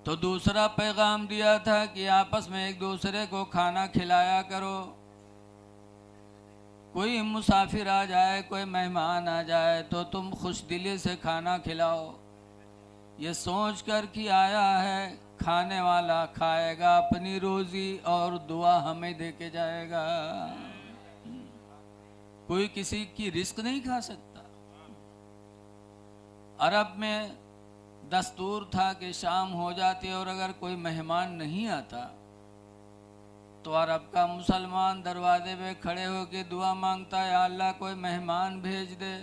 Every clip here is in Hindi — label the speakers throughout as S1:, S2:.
S1: तो दूसरा पैगाम दिया था कि आपस में एक दूसरे को खाना खिलाया करो। कोई मुसाफिर आ जाए, कोई मेहमान आ जाए तो तुम खुश दिली से खाना खिलाओ, ये सोच कर कि आया है खाने वाला खाएगा अपनी रोजी और दुआ हमें दे के जाएगा। कोई किसी की रिस्क नहीं खा सकता। अरब में दस्तूर था कि शाम हो जाती और अगर कोई मेहमान नहीं आता तो अरब का मुसलमान दरवाजे पे खड़े होकर दुआ मांगता है, या अल्लाह कोई मेहमान भेज दे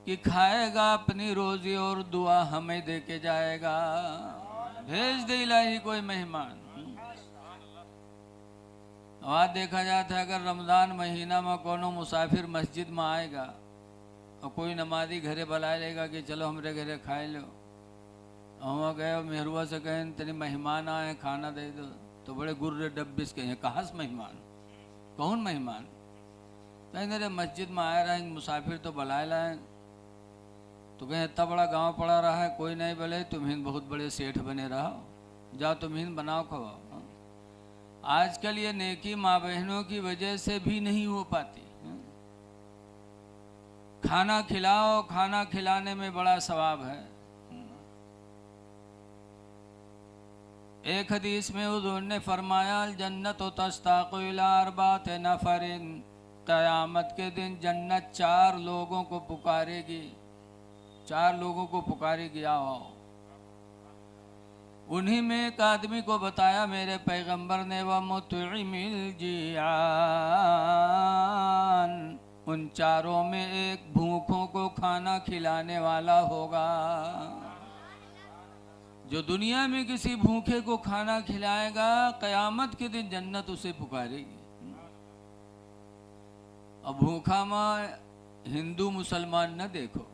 S1: कि खाएगा अपनी रोजी और दुआ हमें दे के जाएगा। भेज दे इलाही कोई मेहमान। वहाँ देखा जाता है अगर रमज़ान महीना में कोनो मुसाफिर मस्जिद में आएगा और कोई नमाजी घरे बुला लेगा कि चलो हमरे घरे खाए लो, वहाँ गए मेहरुआ से कहें तेरे मेहमान आए खाना दे दो, तो बड़े गुर्रे डब्बिस कहें कहाँ से मेहमान, कौन मेहमान? कहीं मेरे मस्जिद में आए रहे मुसाफिर तो बुलाए लाए, तो कहें इतना बड़ा गांव पड़ा रहा है कोई नहीं बोले तुम्हें बहुत बड़े सेठ बने रहो, जाओ तुम्हें बनाओ खवाओ। आजकल ये नेकी माँ बहनों की वजह से भी नहीं हो पाती। खाना खिलाओ, खाना खिलाने में बड़ा सवाब है। एक हदीस में हुज़ूर ने फरमाया जन्नत तश्ताक़ु इला अर्बात नफ़रिन, क़यामत के दिन जन्नत 4 लोगों को पुकारेगी, 4 लोगों को पुकारेगी आओ। उन्हीं में एक आदमी को बताया मेरे पैगंबर ने, व मुतइमिल जियान, उन 4 में एक भूखों को खाना खिलाने वाला होगा। जो दुनिया में किसी भूखे को खाना खिलाएगा क़यामत के दिन जन्नत उसे पुकारेगी। अब भूखा में हिंदू मुसलमान न देखो,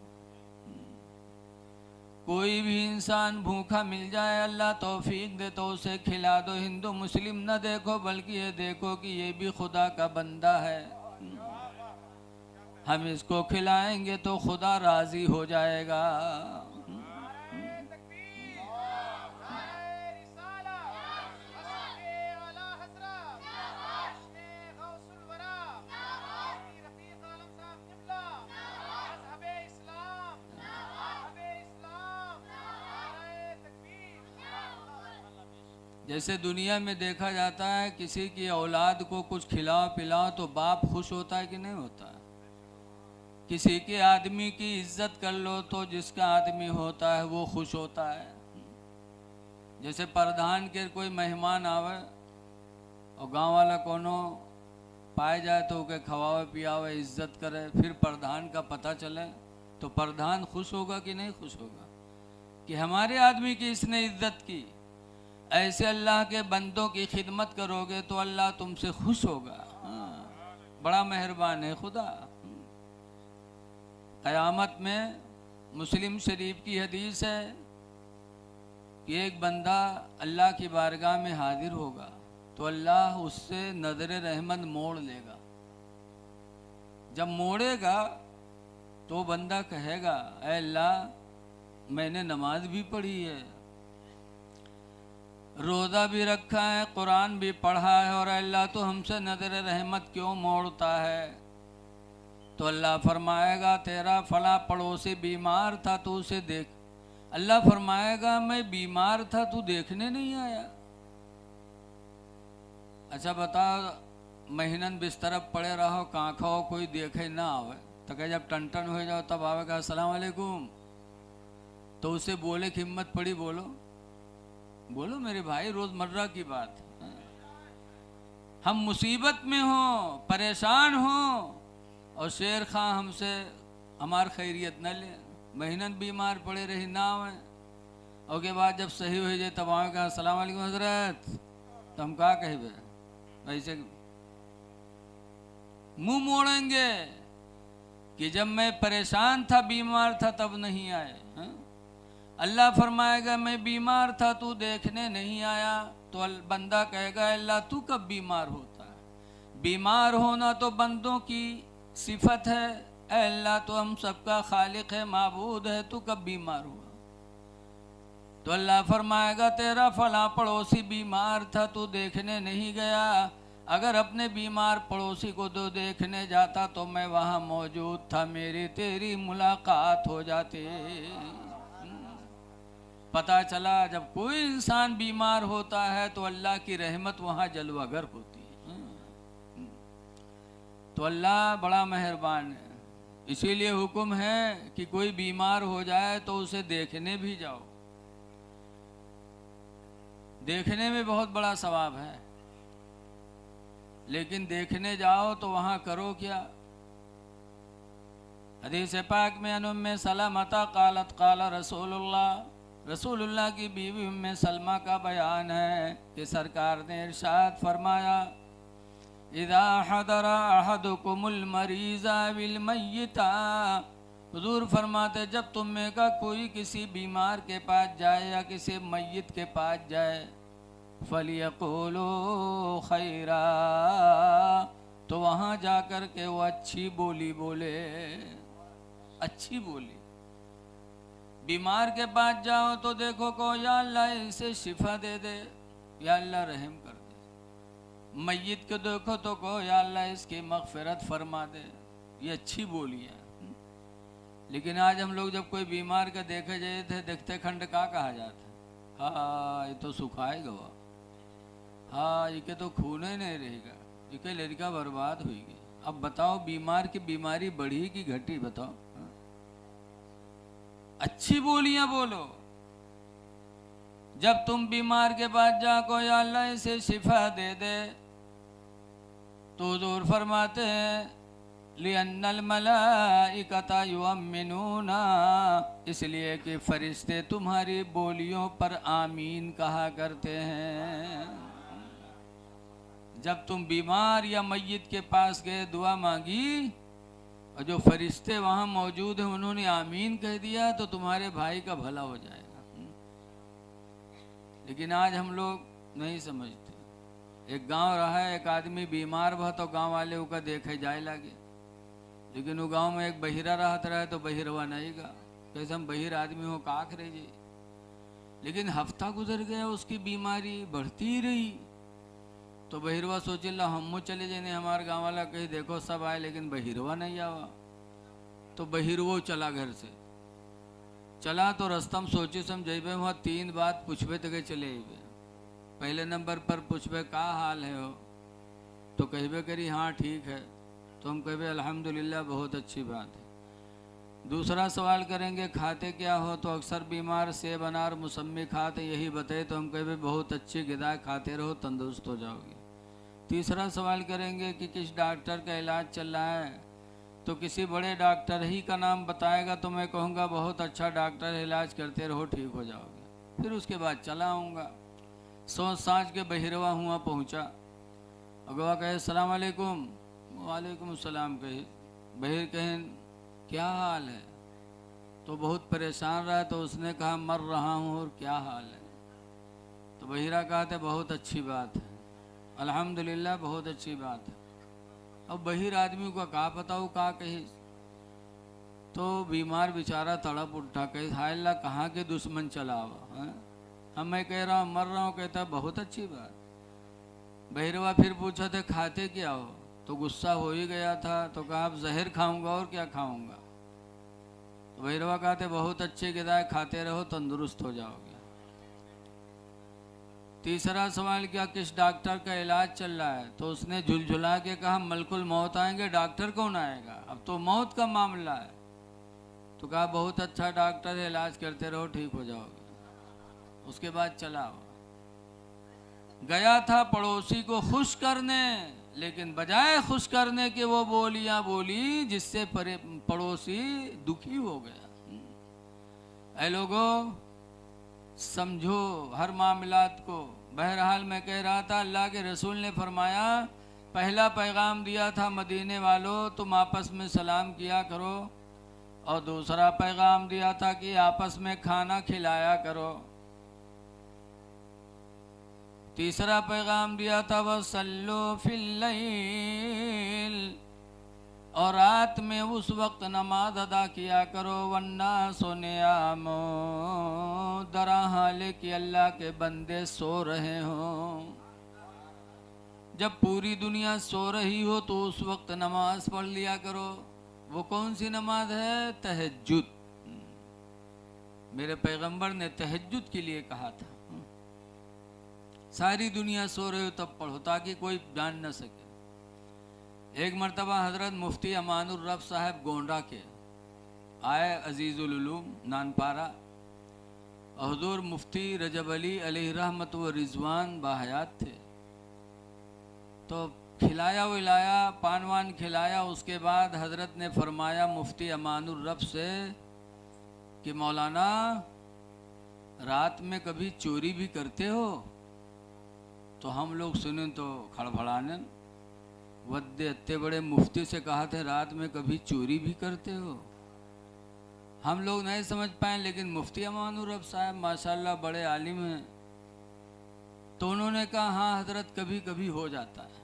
S1: कोई भी इंसान भूखा मिल जाए अल्लाह तौफीक दे तो उसे खिला दो। हिंदू मुस्लिम न देखो, बल्कि ये देखो कि ये भी खुदा का बंदा है, हम इसको खिलाएंगे तो खुदा राजी हो जाएगा। जैसे दुनिया में देखा जाता है किसी की औलाद को कुछ खिलाओ पिलाओ तो बाप खुश होता है कि नहीं होता है? किसी के आदमी की इज्जत कर लो तो जिसका आदमी होता है वो खुश होता है। जैसे प्रधान के कोई मेहमान आवे और गांव वाला कोनो पाए जाए तो उके खवावे पियावे इज्जत करे, फिर प्रधान का पता चले तो प्रधान खुश होगा कि नहीं खुश होगा कि हमारे आदमी की इसने इज्जत की। ऐसे अल्लाह के बंदों की खिदमत करोगे तो अल्लाह तुमसे खुश होगा। बड़ा मेहरबान है खुदा। क़यामत में मुस्लिम शरीफ की हदीस है कि एक बंदा अल्लाह की बारगाह में हाजिर होगा तो अल्लाह उससे नज़र रहमत मोड़ लेगा। जब मोड़ेगा तो बंदा कहेगा ऐ अल्लाह मैंने नमाज भी पढ़ी है, रोज़ा भी रखा है, कुरान भी पढ़ा है, और अल्लाह तो हमसे नज़र रहमत क्यों मोड़ता है? तो अल्लाह फरमाएगा तेरा फला पड़ोसी बीमार था तो उसे देख। अल्लाह फरमाएगा मैं बीमार था तू देखने नहीं आया? अच्छा बताओ महीनन बिस्तर पड़े रहो कहाँ खाओ कोई देखे ना आवे तो कहे जब टन हो जाओ तब आवेगा अस्सलाम वालेकुम, तो उसे बोले कि हिम्मत पड़ी बोलो बोलो मेरे भाई, रोजमर्रा की बात है। हम मुसीबत में हो, परेशान हो और शेर खां हमसे हमार खैरियत न ले, महीनन बीमार पड़े रही ना आवे और के बाद जब सही हो जाए तब आवे कहा अस्सलाम वालेकुम हजरत, तो हम क्या कहे ऐसे मुंह मोड़ेंगे कि जब मैं परेशान था बीमार था तब नहीं आए। अल्लाह फरमाएगा मैं बीमार था तू देखने नहीं आया, तो बंदा कहेगा अल्लाह तू कब बीमार होता है? बीमार होना तो बंदों की सिफत है, अल्लाह तो हम सबका खालिक है माबूद है, तू कब बीमार हुआ? तो तो अल्लाह फरमाएगा तेरा फला पड़ोसी बीमार था, तू देखने नहीं गया। अगर अपने बीमार पड़ोसी को तो देखने जाता तो मैं वहाँ मौजूद था, मेरी तेरी मुलाकात हो जाती। पता चला जब कोई इंसान बीमार होता है तो अल्लाह की रहमत वहाँ जलवागर होती है। तो अल्लाह बड़ा मेहरबान है, इसीलिए हुक्म है कि कोई बीमार हो जाए तो उसे देखने भी जाओ। देखने में बहुत बड़ा सवाब है, लेकिन देखने जाओ तो वहाँ करो क्या। हदीस पाक में उम्मे सलमता क़ालत क़ाल रसूलुल्लाह की बीवी उम्मे सलमा का बयान है कि सरकार ने इरशाद फरमाया, इज़ा हदरा अहदुकुमुल मरीज़ा बिल मय्यिता, हुजूर फरमाते जब तुम में का कोई किसी बीमार के पास जाए या किसी मय्यत के पास जाए, फलियक़ूलू खैरा, तो वहाँ जाकर के वो अच्छी बोली बोले, अच्छी बोली। बीमार के पास जाओ तो देखो को या अल्लाह इसे शिफा दे दे, या अल्लाह रहम कर दे। मय्यत को देखो तो को या अल्लाह इसकी मग़फ़िरत फरमा दे, ये अच्छी बोली है। लेकिन आज हम लोग जब कोई बीमार का देखे जाए थे, देखते खंड का कहा जाता है, हाँ ये तो सुखाएगा, हाँ ये तो खून ही नहीं रहेगा, ये लड़का बर्बाद हुई। अब बताओ बीमार की बीमारी बढ़ी कि घटी, बताओ। अच्छी बोलियां बोलो। जब तुम बीमार के पास जाओ या अल्लाह इसे शिफा दे दे, तो हुजूर फरमाते हैं लिअन्नल मलाइकता युअम्मिनूना, इसलिए कि फरिश्ते तुम्हारी बोलियों पर आमीन कहा करते हैं। जब तुम बीमार या मय्यत के पास गए, दुआ मांगी, और जो फरिश्ते वहाँ मौजूद हैं उन्होंने आमीन कह दिया, तो तुम्हारे भाई का भला हो जाएगा। लेकिन आज हम लोग नहीं समझते। एक गांव रहा है, एक आदमी बीमार हुआ तो गांव वाले उसका देखे जाए लगे, लेकिन वो गांव में एक बहिरा रहत रहे तो बहिरवा नहीं गा, कैसे हम बहिर आदमी हो काख रहे जी। लेकिन हफ्ता गुजर गया, उसकी बीमारी बढ़ती रही, तो बहिरवा सोचे ला हम चले जाने, हमारे गाँव वाला कहीं देखो सब आए, लेकिन बहिरवा नहीं आवा। तो बहिरवो चला घर से, चला तो रस्तम सोचे समझे वहाँ 3 बात पूछबे तो के चले आइबे। पहले नंबर पर पूछबे का हाल है हो, तो कहबे करी हाँ ठीक है, तो हम कहबे अल्हम्दुलिल्लाह बहुत अच्छी बात है। दूसरा सवाल करेंगे खाते क्या हो, तो अक्सर बीमार सेब अनार मौसमी खाते, यही बताए, तो हम कहबे बहुत अच्छी ग़िज़ा खाते रहो तंदुरुस्त हो जाओगे। तीसरा सवाल करेंगे कि किस डॉक्टर का इलाज चल रहा है, तो किसी बड़े डॉक्टर ही का नाम बताएगा तो मैं कहूँगा बहुत अच्छा डॉक्टर है, इलाज करते रहो ठीक हो जाओगे। फिर उसके बाद चला आऊँगा। सोच साँझ के बहिरवा हुआ पहुँचा, अगवा कहे सलाम अलैकुम, वालेकुम सलाम कहे। बहिर कहें क्या हाल है, तो बहुत परेशान रहा, तो उसने कहा मर रहा हूँ, और क्या हाल है। तो बहिरा कहते बहुत अच्छी बात है, अल्हम्दुलिल्लाह बहुत अच्छी बात है। अब बहिर आदमी को का पता हो का कही, तो बीमार बेचारा तड़प उठा, कहे हाय अल्लाह कहाँ के दुश्मन चला हुआ है, हम मैं कह रहा हूँ मर रहा हूँ, कहता बहुत अच्छी बात। बहिरवा फिर पूछा थे खाते क्या हो, तो गुस्सा हो ही गया था, तो कहा अब जहर खाऊंगा और क्या खाऊंगा। तो भैरवा कहते बहुत अच्छी ग़िज़ा खाते रहो तंदुरुस्त हो जाओगे। तीसरा सवाल क्या किस डॉक्टर का इलाज चल रहा है, तो उसने झुलझुला के कहा मलकुल मौत आएंगे, डॉक्टर कौन आएगा, अब तो मौत का मामला है। तो कहा बहुत अच्छा डॉक्टर है, इलाज करते रहो ठीक हो जाओगे। उसके बाद चला गया था पड़ोसी को खुश करने, लेकिन बजाय खुश करने के वो बोलियां बोली जिससे पड़ोसी दुखी हो गया। ऐ लोगों समझो हर मामलात को। बहरहाल मैं कह रहा था अल्लाह के रसूल ने फरमाया, पहला पैगाम दिया था मदीने वालों तुम आपस में सलाम किया करो, और दूसरा पैगाम दिया था कि आपस में खाना खिलाया करो। तीसरा पैगाम दिया था वसल्लु फिल लैल, और रात में उस वक्त नमाज अदा किया करो, वन्ना सोनियामो, दरा हाले कि अल्लाह के बंदे सो रहे हों। जब पूरी दुनिया सो रही हो तो उस वक्त नमाज पढ़ लिया करो। वो कौन सी नमाज है? तहज्जुद। मेरे पैगंबर ने तहज्जुद के लिए कहा था, सारी दुनिया सो रही हो तब पढ़ो, ताकि कोई जान न सके। एक मरतबा हज़रत मुफ्ती अमानुर रब साहब गोंडा के आए, अजीज़ुल उलूम नानपारा। हुज़ूर मुफ्ती रजब अली अलैहि रहमत व रिजवान बाहयात थे। तो खिलाया विलाया, पान वान खिलाया। उसके बाद हज़रत ने फरमाया मुफ्ती अमानुर रब से कि मौलाना, रात में कभी चोरी भी करते हो? तो हम लोग सुने तो खड़बड़ाने, वद्दे इतने बड़े मुफ्ती से कहा थे रात में कभी चोरी भी करते हो? हम लोग नहीं समझ पाए, लेकिन मुफ्ती अमानुर रब साहब माशाल्लाह बड़े आलिम हैं। तो उन्होंने कहा हाँ हज़रत कभी कभी हो जाता है।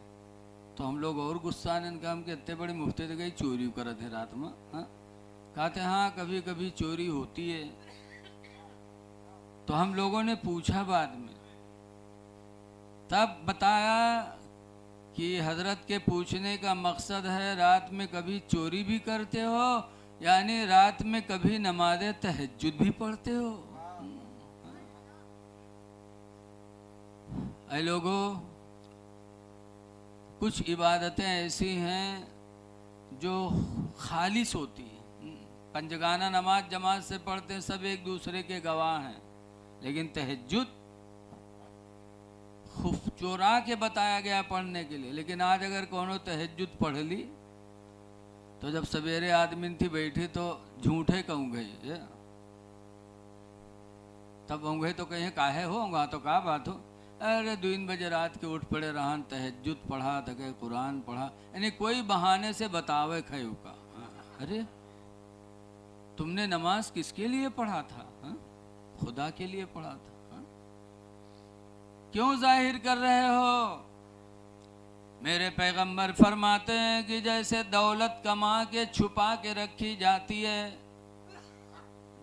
S1: तो हम लोग और गुस्सा आने कहा, हम कि इतने बड़े मुफ्ती थे, कहीं चोरी कर थे रात में? हाँ, कहते हाँ कभी कभी चोरी होती है। तो हम लोगों ने पूछा बाद में, तब बताया कि हज़रत के पूछने का मकसद है रात में कभी चोरी भी करते हो, यानी रात में कभी नमाज तहज्जुद भी पढ़ते हो? ऐ लोगों, कुछ इबादतें ऐसी हैं जो खालिस होती हैं। पंजगाना नमाज जमात से पढ़ते हैं, सब एक दूसरे के गवाह हैं, लेकिन तहज्जुद खुफ चोरा के बताया गया पढ़ने के लिए। लेकिन आज अगर कोनो तहज्जुद पढ़ ली तो जब सवेरे आदमी थी बैठी तो झूठे कहूँ गए, तब होंगे तो कहीं काहे होगा, तो का बात हो, अरे 2 बजे रात के उठ पड़े रहन, तहज्जुद पढ़ा थके, कुरान पढ़ा, यानी कोई बहाने से बतावे खयू का। अरे तुमने नमाज किसके लिए पढ़ा था? खुदा के लिए पढ़ा था। क्यों जाहिर कर रहे हो? मेरे पैगंबर फरमाते हैं कि जैसे दौलत कमा के छुपा के रखी जाती है,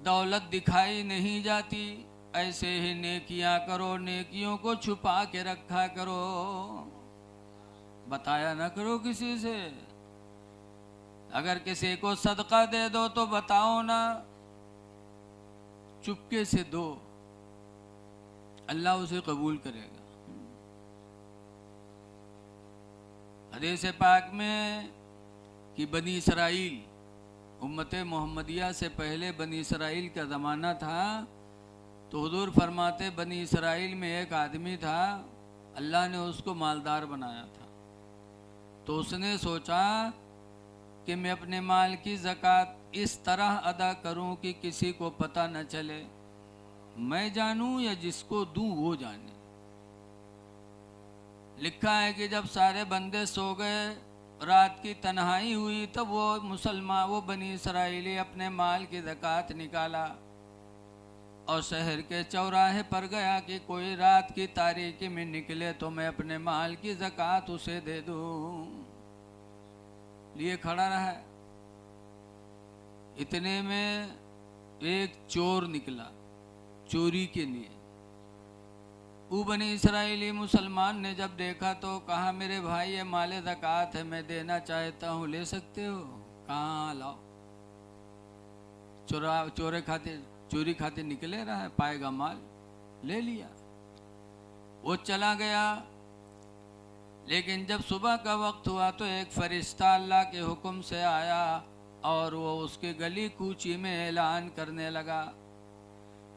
S1: दौलत दिखाई नहीं जाती, ऐसे ही नेकियां करो, नेकियों को छुपा के रखा करो, बताया ना करो किसी से। अगर किसी को सदका दे दो तो बताओ ना, चुपके से दो, अल्लाह उसे कबूल करेगा। हदीस पाक में कि बनी इसराइल, उम्मत मोहम्मदिया से पहले बनी इसराइल का ज़माना था, तो हुजूर फरमाते बनी इसराइल में एक आदमी था, अल्लाह ने उसको मालदार बनाया था। तो उसने सोचा कि मैं अपने माल की ज़कात इस तरह अदा करूं कि किसी को पता न चले, मैं जानूं या जिसको दूं वो जाने। लिखा है कि जब सारे बंदे सो गए, रात की तन्हाई हुई, तब वो बनी इसराइली अपने माल की ज़कात निकाला और शहर के चौराहे पर गया कि कोई रात की तारीकी में निकले तो मैं अपने माल की ज़कात उसे दे दूं। लिए खड़ा रहा। इतने में एक चोर निकला चोरी के लिए। वो बनी इसराइली मुसलमान ने जब देखा तो कहा, मेरे भाई ये माल ज़कात है, मैं देना चाहता हूँ, ले सकते हो? कहाँ लाओ। चोरी खाते निकले रहा है, पाएगा माल, ले लिया। वो चला गया। लेकिन जब सुबह का वक्त हुआ तो एक फरिश्ता अल्लाह के हुक्म से आया और वो उसके गली कूची में ऐलान करने लगा,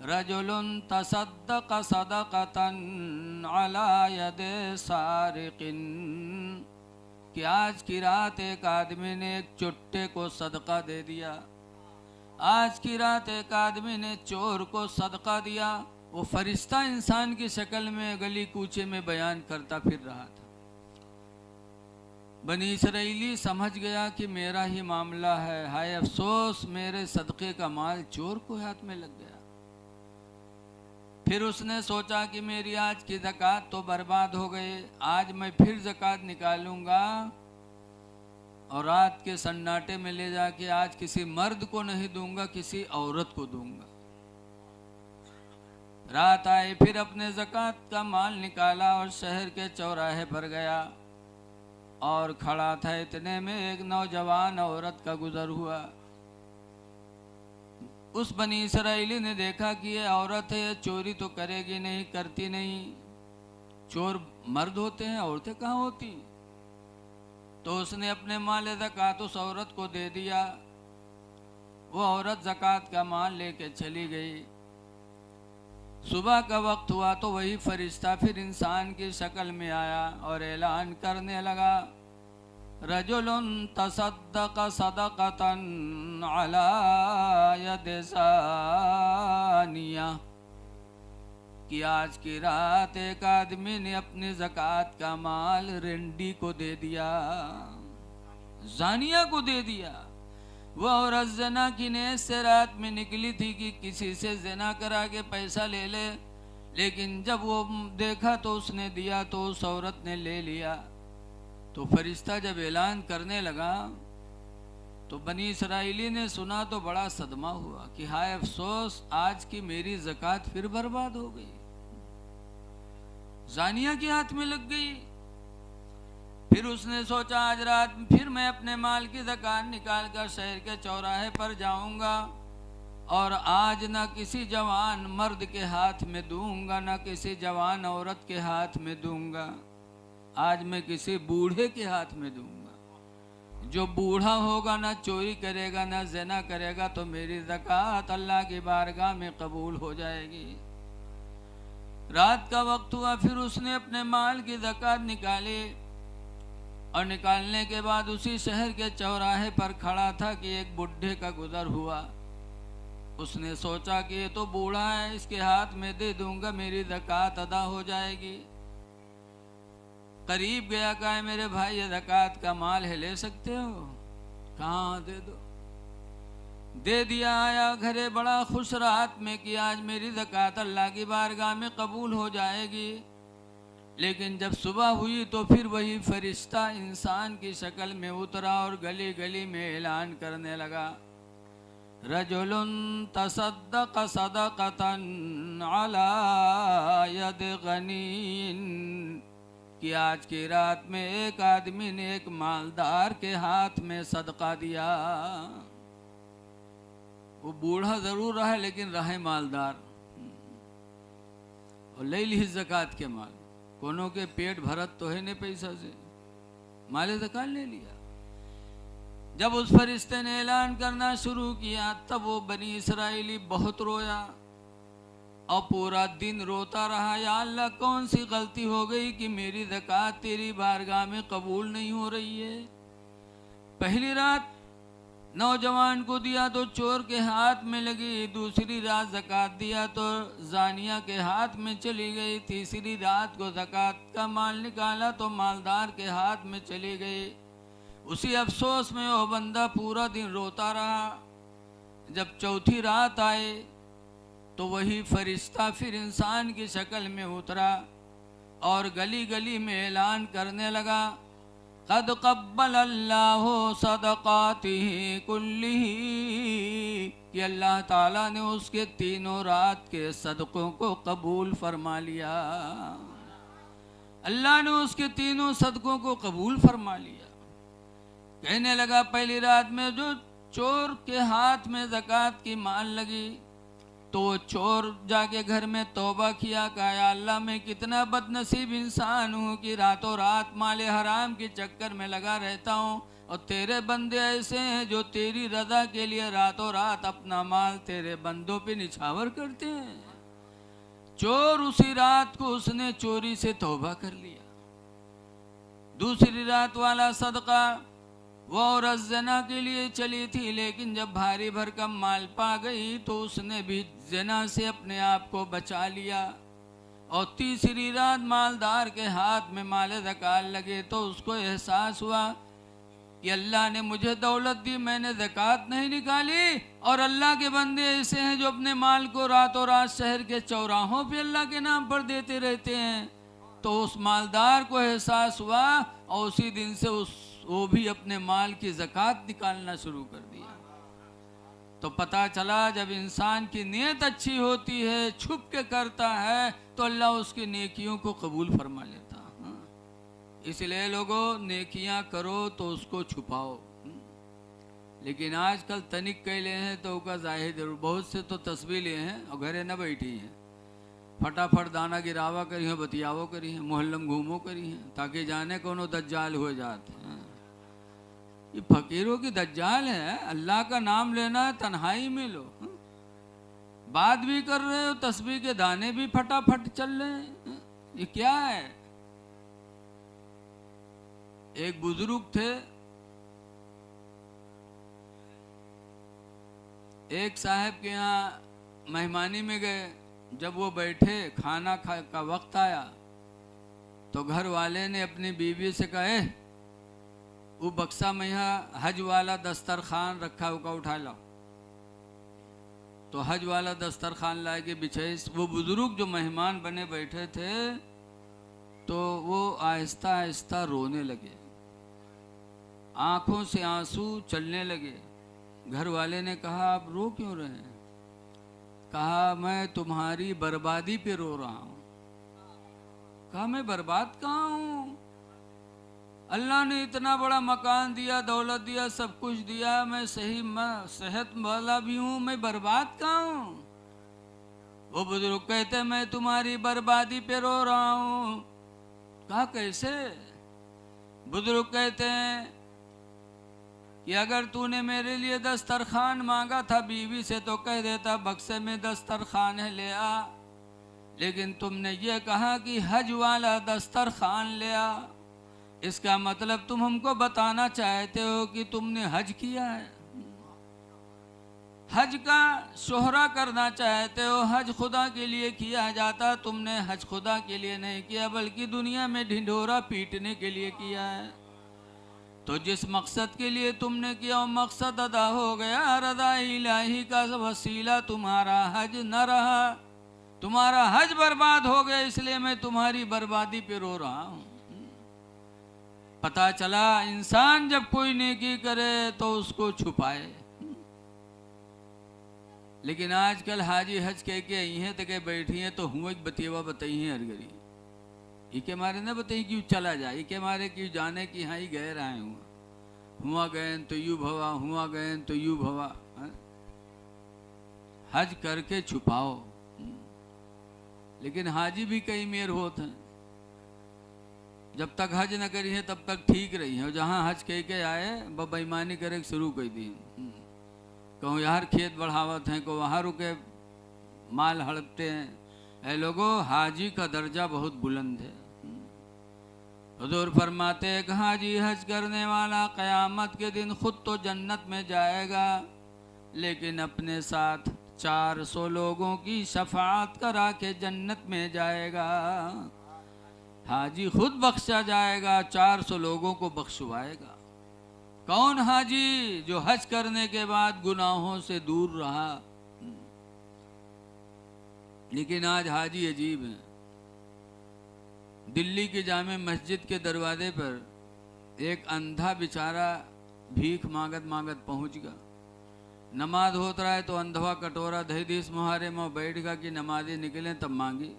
S1: रजुलुन तसद्दक़ सदक़तन अला यदे सारिक़िन, कि आज की रात एक आदमी ने एक चुट्टे को सदका दे दिया, आज की रात एक आदमी ने चोर को सदका दिया। वो फरिश्ता इंसान की शक्ल में गली कूचे में बयान करता फिर रहा था। बनी इसराइली समझ गया कि मेरा ही मामला है, हाय अफसोस मेरे सदक़े का माल चोर को हाथ में लग गया। फिर उसने सोचा कि मेरी आज की ज़कात तो बर्बाद हो गई, आज मैं फिर ज़कात निकालूंगा और रात के सन्नाटे में ले जाके आज किसी मर्द को नहीं दूंगा, किसी औरत को दूंगा। रात आई, फिर अपने ज़कात का माल निकाला और शहर के चौराहे पर गया और खड़ा था। इतने में एक नौजवान औरत का गुजर हुआ। उस बनी इसराइली ने देखा कि ये औरत है, ये चोरी तो करेगी नहीं, करती नहीं, चोर मर्द होते हैं, औरतें कहाँ होती। तो उसने अपने माल ज़कात उस औरत को दे दिया। वो औरत ज़कात का माल लेके चली गई। सुबह का वक्त हुआ तो वही फरिश्ता फिर इंसान की शक्ल में आया और ऐलान करने लगा, रजुलुन तसद्दक़ सदक़तन अला यद ज़ानिया, कि आज की रात एक आदमी ने अपने ज़कात का माल रेंडी को दे दिया, ज़ानिया को दे दिया। वह औरत ज़ना की नीयत से रात में निकली थी कि किसी से ज़ना करा के पैसा ले ले, लेकिन जब वो देखा तो उसने दिया तो उस औरत ने ले लिया। तो फरिश्ता जब ऐलान करने लगा तो बनी इसराइली ने सुना तो बड़ा सदमा हुआ कि हाय अफसोस, आज की मेरी ज़कात फिर बर्बाद हो गई, ज़ानिया के हाथ में लग गई। फिर उसने सोचा आज रात फिर मैं अपने माल की ज़कात निकाल कर शहर के चौराहे पर जाऊंगा और आज न किसी जवान मर्द के हाथ में दूंगा, न किसी जवान औरत के हाथ में दूंगा, आज मैं किसी बूढ़े के हाथ में दूंगा। जो बूढ़ा होगा ना चोरी करेगा ना ज़िना करेगा तो मेरी ज़कात अल्लाह की बारगाह में कबूल हो जाएगी। रात का वक्त हुआ, फिर उसने अपने माल की ज़कात निकाली और निकालने के बाद उसी शहर के चौराहे पर खड़ा था कि एक बुढ़े का गुजर हुआ। उसने सोचा कि ये तो बूढ़ा है, इसके हाथ में दे दूंगा, मेरी ज़कात अदा हो जाएगी। करीब गया, कहा मेरे भाई ये ज़कात का माल है, ले सकते हो? कहाँ, दे दो। दे दिया। आया घरे बड़ा खुश रात में कि आज मेरी ज़कात अल्लाह की बारगाह में कबूल हो जाएगी। लेकिन जब सुबह हुई तो फिर वही फरिश्ता इंसान की शक्ल में उतरा और गली गली में ऐलान करने लगा, रजुलुन तसद्दक़ सदक़तन अला यद गनीन, कि आज की रात में एक आदमी ने एक मालदार के हाथ में सदका दिया। वो बूढ़ा जरूर रहा लेकिन रहे मालदार, और ले ली ज़कात के माल। कोनो के पेट भरत तो है नहीं पैसा से, माल ज़कात ले लिया। जब उस फरिश्ते ने ऐलान करना शुरू किया तब वो बनी इसराइली बहुत रोया और पूरा दिन रोता रहा, या अल्लाह कौन सी गलती हो गई कि मेरी ज़कात तेरी बारगाह में कबूल नहीं हो रही है। पहली रात नौजवान को दिया तो चोर के हाथ में लगी, दूसरी रात ज़कात दिया तो ज़ानिया के हाथ में चली गई, तीसरी रात को ज़कात का माल निकाला तो मालदार के हाथ में चली गई। उसी अफसोस में वो बंदा पूरा दिन रोता रहा। जब चौथी रात आए तो वही फरिश्ता फिर इंसान की शक्ल में उतरा और गली गली में ऐलान करने लगा, क़द क़ब्बल अल्लाहु सदक़ातिही कुल्लिही, कि अल्लाह ताला ने उसके तीनों रात के सदक़ों को कबूल फरमा लिया। अल्लाह ने उसके तीनों सदक़ों को कबूल फरमा लिया। कहने लगा पहली रात में जो चोर के हाथ में ज़कात की माल लगी तो चोर जाके घर में तौबा किया, कहा अल्लाह मैं कितना बदनसीब इंसान हूँ कि रातों रात माले हराम के चक्कर में लगा रहता हूँ, और तेरे बंदे ऐसे हैं जो तेरी रज़ा के लिए रातों रात अपना माल तेरे बंदों पे निछावर करते हैं। चोर उसी रात को उसने चोरी से तौबा कर लिया। दूसरी रात वाला सदका वो औरत ज़ना के लिए चली थी, लेकिन जब भारी भरकम माल पा गई तो उसने भी ज़ना से अपने आप को बचा लिया। और तीसरी रात मालदार के हाथ में माल ज़कात लगे तो उसको एहसास हुआ कि अल्लाह ने मुझे दौलत दी, मैंने ज़कात नहीं निकाली, और अल्लाह के बंदे ऐसे हैं जो अपने माल को रातों रात शहर के चौराहों पे अल्लाह के नाम पर देते रहते हैं। तो उस मालदार को एहसास हुआ और उसी दिन से उस वो भी अपने माल की ज़कात निकालना शुरू कर दिया। तो पता चला जब इंसान की नीयत अच्छी होती है, छुप के करता है, तो अल्लाह उसकी नेकियों को कबूल फरमा लेता। इसलिए लोगों, नेकियां करो तो उसको छुपाओ। लेकिन आजकल तनिक कैले हैं तो उसका जाहिर जरूर, बहुत से तो तस्वीर लिए हैं और घरे न बैठी हैं, फटाफट दाना गिरावा करी है, बतियावो करी है, मोहल्लम घूमो करी है, ताकि जाने कोनो दज्जाल हो जाते हैं। ये फकीरों की दज्जाल है। अल्लाह का नाम लेना तन्हाई में लो, बात भी कर रहे हो, तस्बीह के दाने भी फटाफट चल रहे हैं। ये क्या है? एक बुजुर्ग थे, एक साहब के यहाँ मेहमानी में गए। जब वो बैठे, खाना का वक्त आया, तो घर वाले ने अपनी बीवी से कहे, वो बक्सा में यहाँ हज वाला दस्तरखान रखा, उसका उठा लाओ। तो हज वाला दस्तरखान ला के बिछाई। वो बुजुर्ग जो मेहमान बने बैठे थे, तो वो आहिस्ता आहिस्ता रोने लगे, आंखों से आंसू चलने लगे। घर वाले ने कहा, आप रो क्यों रहे हैं? कहा, मैं तुम्हारी बर्बादी पे रो रहा हूं। कहा, मैं बर्बाद कहाँ हूं? अल्लाह ने इतना बड़ा मकान दिया, दौलत दिया, सब कुछ दिया, मैं सही सेहत वाला भी हूं, मैं बर्बाद कहाँ हूं? वो बुजुर्ग कहते, मैं तुम्हारी बर्बादी पे रो रहा हूं। कहा, कैसे? बुजुर्ग कहते हैं कि अगर तूने मेरे लिए दस्तरखान मांगा था बीवी से, तो कह देता बक्से में दस्तरखान है, ले आ। लेकिन तुमने ये कहा कि हज वाला दस्तरखान ले आ। इसका मतलब तुम हमको बताना चाहते हो कि तुमने हज किया है, हज का शोहरा करना चाहते हो। हज खुदा के लिए किया जाता, तुमने हज खुदा के लिए नहीं किया, बल्कि दुनिया में ढिंढोरा पीटने के लिए किया है। तो जिस मकसद के लिए तुमने किया, वो मकसद अदा हो गया। रज़ा इलाही का वसीला तुम्हारा हज न रहा, तुम्हारा हज बर्बाद हो गया, इसलिए मैं तुम्हारी बर्बादी पे रो रहा हूं। पता चला इंसान जब कोई नेकी करे तो उसको छुपाए। लेकिन आजकल हाजी हज कह के आई हैं तो कह बैठी हैं, तो हुआ बतिएवा बताई हैं हरगरी, इके मारे न बताई क्यों चला जाए, इके मारे क्यों जाने कि हाँ ही गए रहे हुआ गए तो यू भवा, हुआ गए तो यू भवा। हज करके छुपाओ। लेकिन हाजी भी कई मेर होते हैं, जब तक हज न करी है तब तक ठीक रही है, जहाँ हज कह के आए बेईमानी करे शुरू कर दी। कहूँ यार खेत बढ़ावत हैं, को वहाँ रुके माल हड़पते हैं। ऐ लोगों, हाजी का दर्जा बहुत बुलंद है। हुजूर फरमाते हैं कि हाजी हज करने वाला क़यामत के दिन खुद तो जन्नत में जाएगा, लेकिन अपने साथ 400 लोगों की शफाअत करा के जन्नत में जाएगा। हाजी खुद बख्शा जाएगा, 400 लोगों को बख्शवाएगा। कौन हाजी? जो हज करने के बाद गुनाहों से दूर रहा। लेकिन आज हाजी अजीब है। दिल्ली की जामे मस्जिद के दरवाजे पर एक अंधा बेचारा भीख मांगत मांगत पहुंच गया। नमाज होता रहा है तो अंधवा कटोरा दहीदीस मुहारे में बैठगा कि नमाजी निकले तब मांगी।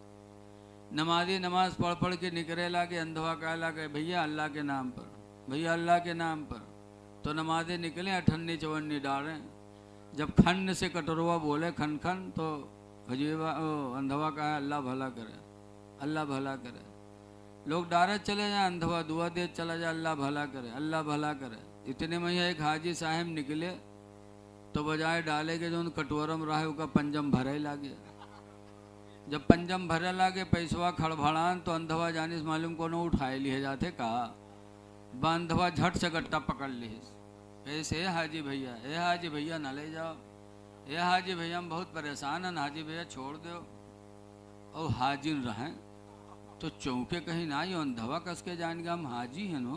S1: नमाजी नमाज पढ़ पढ़ के निकले ला के अंधवा कहला के भैया अल्लाह के नाम पर, भैया अल्लाह के नाम पर। तो नमाजी निकले अठन्नी चवन्नी डालें। जब खन से कटोरवा बोले खन खन, तो हजीवा अंधवा कहा अल्लाह भला करे, अल्लाह भला करे। लोग डायरेक्ट चले जाए, अंधवा दुआ दे चला जाए, अल्लाह भला करे, अल्लाह भला करे। इतने में एक हाजी साहब निकले तो बजाय डाले के जो उन कटोरम रहा है उसका पंजम भरे लागे। जब पंजम भरे लागे पैसवा खड़भड़ान, तो अंधवा जानिस मालूम को उठाए लिए जाते कहा। बांधवा झट से गट्टा पकड़ ली। ऐसे हाजी भैया, ए हाजी भैया न ले जाओ, ए हाजी भैया हम बहुत परेशान हैं, हाजी भैया छोड़ दो। और हाजिर रहें तो चौके कहीं ना, यो अंधवा कस के जान के हम हाजी हैं नो।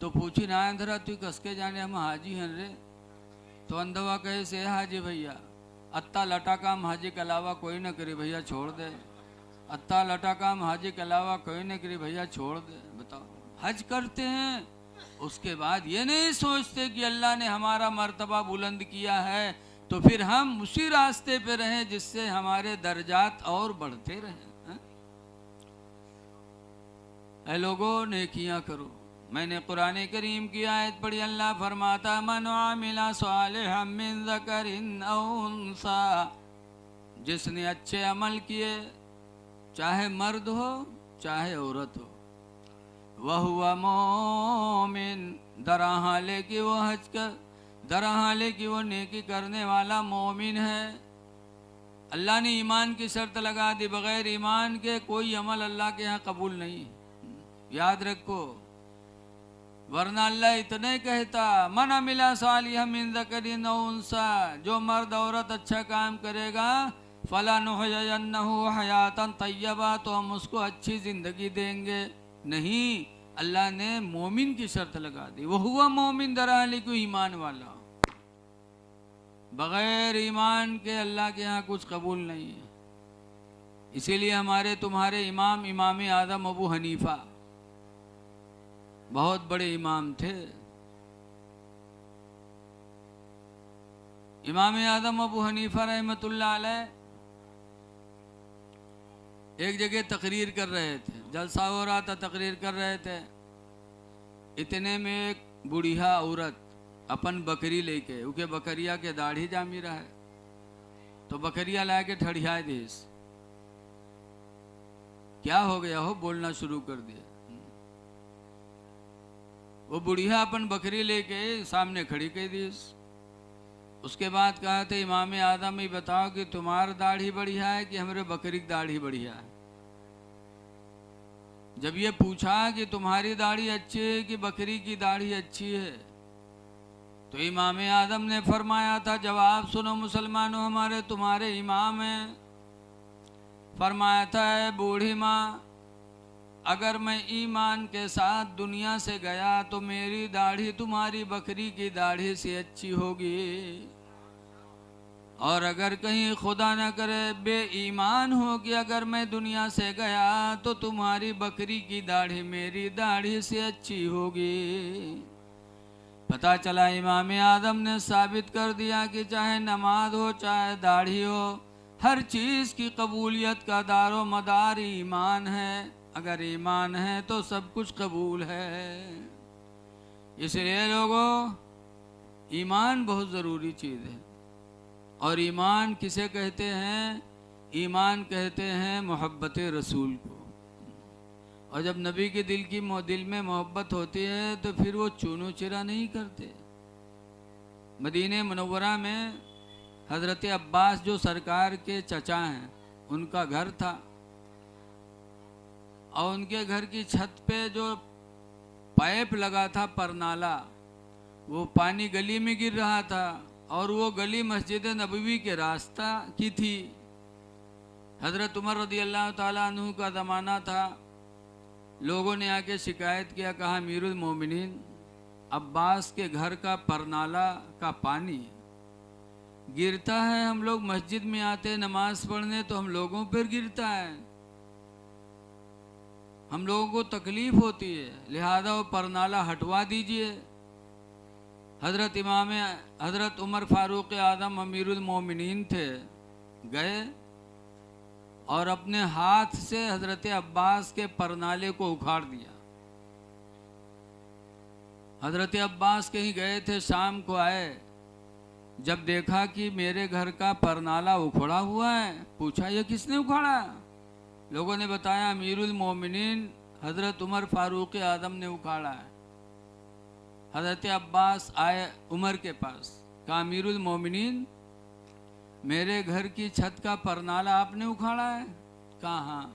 S1: तो पूछी ना अंधरा तू कस के जाने हम हाजी हैं रे। तो अंधवा कहे से हाजी भैया अत्ता लटा काम हाजी के अलावा कोई न करी भैया छोड़ दे, अत्ता लटा काम हाजी के अलावा कोई न करी भैया छोड़ दे। बताओ, हज करते हैं उसके बाद ये नहीं सोचते कि अल्लाह ने हमारा मर्तबा बुलंद किया है तो फिर हम उसी रास्ते पे रहें जिससे हमारे दर्जात और बढ़ते रहें। ऐ लोगों नेकियां करो। मैंने कुरान करीम की आयत पढ़ी, अल्लाह फरमाता मन आमिला सालिहम मिन ज़करिन औ उन्सा, जिसने अच्छे अमल किए चाहे मर्द हो चाहे औरत हो, वह हुआ मोमिन, दरहाले कि वो हज कर, दरहाले कि वो नेकी करने वाला मोमिन है। अल्लाह ने ईमान की शर्त लगा दी, बगैर ईमान के कोई अमल अल्लाह के यहाँ कबूल नहीं, याद रखो। वरना अल्लाह इतने कहता मन अमिला सालिहम मिन ज़करिन औ उन्सा, जो मर्द औरत अच्छा काम करेगा फलानुहयन्नहु हयातन तय्यबा, तो हम उसको अच्छी ज़िंदगी देंगे। नहीं, अल्लाह ने मोमिन की शर्त लगा दी, वो हुआ मोमिन दरअसल को ईमान वाला। बग़ैर ईमान के अल्लाह के यहाँ कुछ कबूल नहीं है। इसीलिए हमारे तुम्हारे इमाम इमाम आज़म अबू हनीफा बहुत बड़े इमाम थे। इमाम आज़म अबू हनीफा रहमतुल्लाह अलैह एक जगह तकरीर कर रहे थे, जलसा हो रहा था, तकरीर कर रहे थे। इतने में एक बुढ़िया औरत अपन बकरी लेके, उनके बकरिया के दाढ़ी जामी रहा है, तो बकरिया ला के ठड़िया देश, क्या हो गया हो, बोलना शुरू कर दिया। वो बुढ़िया अपन बकरी लेके सामने खड़ी कर दी। उसके बाद कहा थे इमाम आदम ही बताओ कि तुम्हारा दाढ़ी बढ़िया है कि हमारे बकरी की दाढ़ी बढ़िया है। जब ये पूछा कि तुम्हारी दाढ़ी अच्छी है कि बकरी की दाढ़ी अच्छी है, तो इमाम आदम ने फरमाया था जवाब सुनो मुसलमानों, हमारे तुम्हारे इमाम हैं। फरमाया था बूढ़ी माँ, अगर मैं ईमान के साथ दुनिया से गया तो मेरी दाढ़ी तुम्हारी बकरी की दाढ़ी से अच्छी होगी, और अगर कहीं खुदा न करे बेईमान हो कि अगर मैं दुनिया से गया तो तुम्हारी बकरी की दाढ़ी मेरी दाढ़ी से अच्छी होगी। पता चला इमाम आदम ने साबित कर दिया कि चाहे नमाज हो चाहे दाढ़ी हो, हर चीज़ की कबूलियत का दारो मदार ईमान है। अगर ईमान है तो सब कुछ कबूल है। इसलिए लोगों, ईमान बहुत ज़रूरी चीज़ है। और ईमान किसे कहते हैं? ईमान कहते हैं मोहब्बत रसूल को। और जब नबी के दिल में मोहब्बत होती है तो फिर वो चूनो चिरा नहीं करते। मदीने मुनव्वरा में हज़रत अब्बास जो सरकार के चचा हैं, उनका घर था, और उनके घर की छत पे जो पाइप लगा था परनाला, वो पानी गली में गिर रहा था, और वो गली मस्जिद नबवी के रास्ता की थी। हज़रत उमर रज़ी अल्लाह ताला अन्हु का ज़माना था। लोगों ने आके शिकायत किया, कहा अमीरुल मोमिनीन, अब्बास के घर का परनाला का पानी गिरता है, हम लोग मस्जिद में आते नमाज पढ़ने तो हम लोगों पर गिरता है, हम लोगों को तकलीफ होती है, लिहाजा वो परनाला हटवा दीजिए। हज़रत उमर फ़ारूक आज़म अमीरुल मोमिनीन थे, गए और अपने हाथ से हज़रत अब्बास के परनाले को उखाड़ दिया। हज़रत अब्बास कहीं गए थे, शाम को आए, जब देखा कि मेरे घर का परनाला उखड़ा हुआ है, पूछा ये किसने उखाड़ा? लोगों ने बताया अमीरुल मोमिनीन हज़रत उमर फ़ारूक आज़म ने उखाड़ा है। हज़रत अब्बास आए उमर के पास, कहा अमीरुल मोमिनीन, मेरे घर की छत का परनाला आपने उखाड़ा है? कहा हाँ,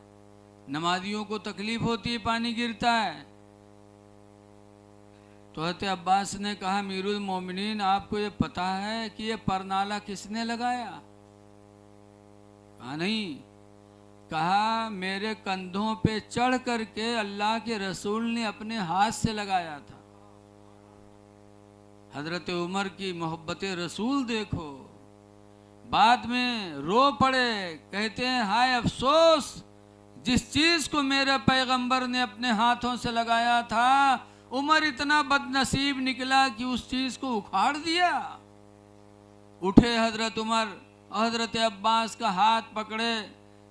S1: नमाजियों को तकलीफ होती है, पानी गिरता है। तो हज़रत अब्बास ने कहा अमीरुल मोमिनीन, आपको ये पता है कि ये परनाला किसने लगाया? कहा नहीं। कहा मेरे कंधों पे चढ़ करके अल्लाह के रसूल ने अपने हाथ से लगाया था। हज़रत उमर की मोहब्बत रसूल देखो। बाद में रो पड़े, कहते हैं हाय अफसोस, जिस चीज़ को मेरे पैगंबर ने अपने हाथों से लगाया था उमर इतना बदनसीब निकला कि उस चीज को उखाड़ दिया। उठे हजरत उमर, हजरत अब्बास का हाथ पकड़े,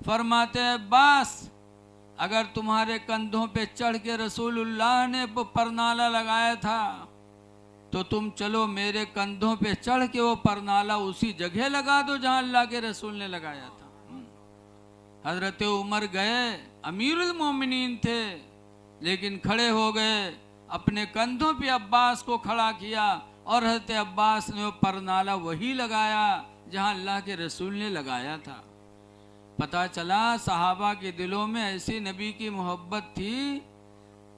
S1: फरमाते अब्बास, अगर तुम्हारे कंधों पे चढ़ के रसूलुल्लाह ने परनाला लगाया था तो तुम चलो मेरे कंधों पे चढ़ के वो परनाला उसी जगह लगा दो जहां अल्लाह के रसूल ने लगाया था। हजरत उमर गए, अमीरुल मोमिनीन थे, लेकिन खड़े हो गए, अपने कंधों पे अब्बास को खड़ा किया और हजरत अब्बास ने वो परनाला वही लगाया जहां अल्लाह के रसूल ने लगाया था। पता चला सहाबा के दिलों में ऐसी नबी की मोहब्बत थी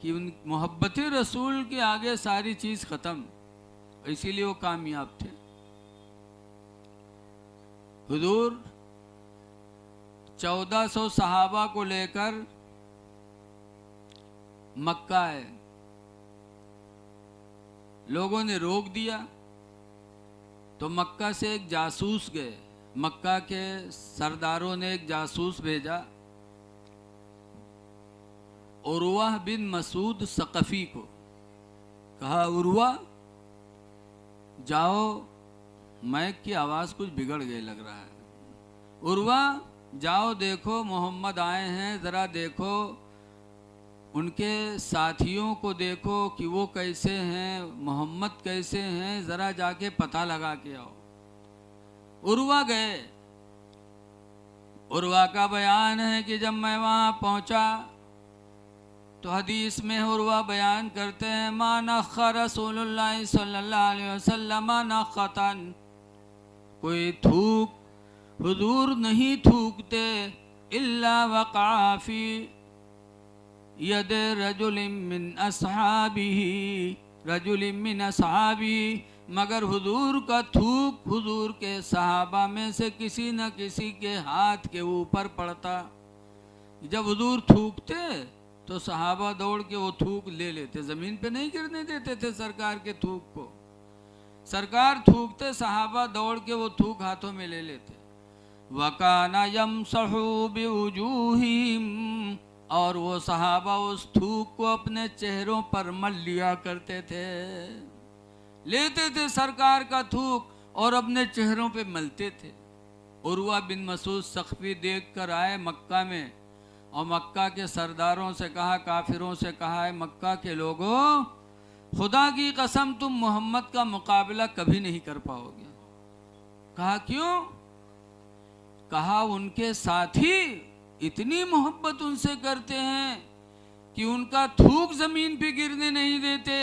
S1: कि उन मोहब्बत रसूल के आगे सारी चीज खत्म, इसीलिए वो कामयाब थे। हुजूर 1400 सहाबा को लेकर मक्का है, लोगों ने रोक दिया तो मक्का से एक जासूस गए, मक्का के सरदारों ने एक जासूस भेजा उर्वा बिन मसूद सकफी को, कहा उर्वा जाओ, मैक की आवाज़ कुछ बिगड़ गई लग रहा है, उर्वा जाओ देखो मोहम्मद आए हैं, ज़रा देखो उनके साथियों को देखो कि वो कैसे हैं, मोहम्मद कैसे हैं, ज़रा जाके पता लगा के आओ। उर्वा गए। उर्वा का बयान है कि जब मैं वहाँ पहुँचा तो हदीस में उर्वा बयान करते हैं, मा नख्खा रसूलुल्लाह सल्लल्लाहु अलैहि वसल्लम नख्खतन, कोई थूक हुजूर नहीं थूकते इल्ला वक़ाफी यद रजुलिम मिन अस्हाबिही, रजुलिम मिन अस्हाबिही, मगर हुजूर का थूक हुजूर के सहाबा में से किसी न किसी के हाथ के ऊपर पड़ता। जब हुजूर थूकते तो सहाबा दौड़ के वो थूक ले लेते, ज़मीन पे नहीं गिरने देते थे सरकार के थूक को। सरकार थूकते, सहाबा दौड़ के वो थूक हाथों में ले लेते। वकाना यमसहु बिवुजूहिम, और वो सहाबा उस थूक को अपने चेहरों पर मल लिया करते थे, लेते थे सरकार का थूक और अपने चेहरों पे मलते थे। उर्वा बिन मसूद सख्फी देख कर आए मक्का में और मक्का के सरदारों से कहा, काफिरों से कहा, है मक्का के लोगों, खुदा की कसम तुम मोहम्मद का मुकाबला कभी नहीं कर पाओगे। कहा क्यों? कहा उनके साथी इतनी मोहब्बत उनसे करते हैं कि उनका थूक जमीन पे गिरने नहीं देते,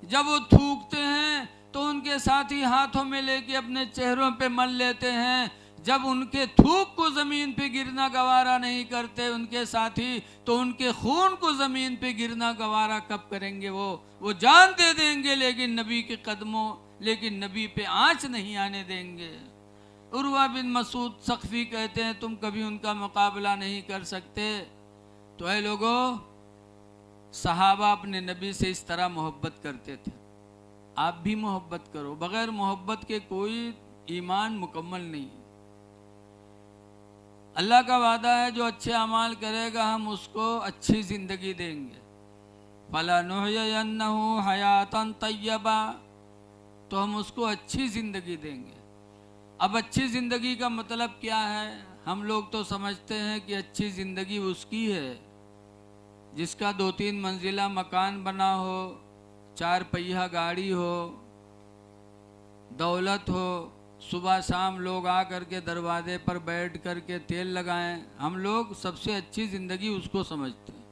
S1: जब वो थूकते हैं तो उनके साथी हाथों में लेके अपने चेहरों पे मल लेते हैं, जब उनके थूक को ज़मीन पे गिरना गवारा नहीं करते उनके साथी, तो उनके खून को ज़मीन पे गिरना गवारा कब करेंगे? वो जान दे देंगे लेकिन नबी के कदमों, लेकिन नबी पे आँच नहीं आने देंगे। उर्वा बिन मसूद सख्फी कहते हैं तुम कभी उनका मुकाबला नहीं कर सकते। तो ऐ लोगों, सहाबा अपने नबी से इस तरह मोहब्बत करते थे, आप भी मोहब्बत करो। बगैर मोहब्बत के कोई ईमान मुकम्मल नहीं। अल्लाह का वादा है जो अच्छे अमाल करेगा हम उसको अच्छी ज़िंदगी देंगे। फलानुहयन्नहु हयातन तय्यबा, तो हम उसको अच्छी ज़िंदगी देंगे। अब अच्छी ज़िंदगी का मतलब क्या है? हम लोग तो समझते हैं कि अच्छी ज़िंदगी उसकी है जिसका 2-3 मंजिला मकान बना हो, 4 पहिया गाड़ी हो, दौलत हो, सुबह शाम लोग आ करके दरवाजे पर बैठ करके तेल लगाएं। हम लोग सबसे अच्छी ज़िंदगी उसको समझते हैं।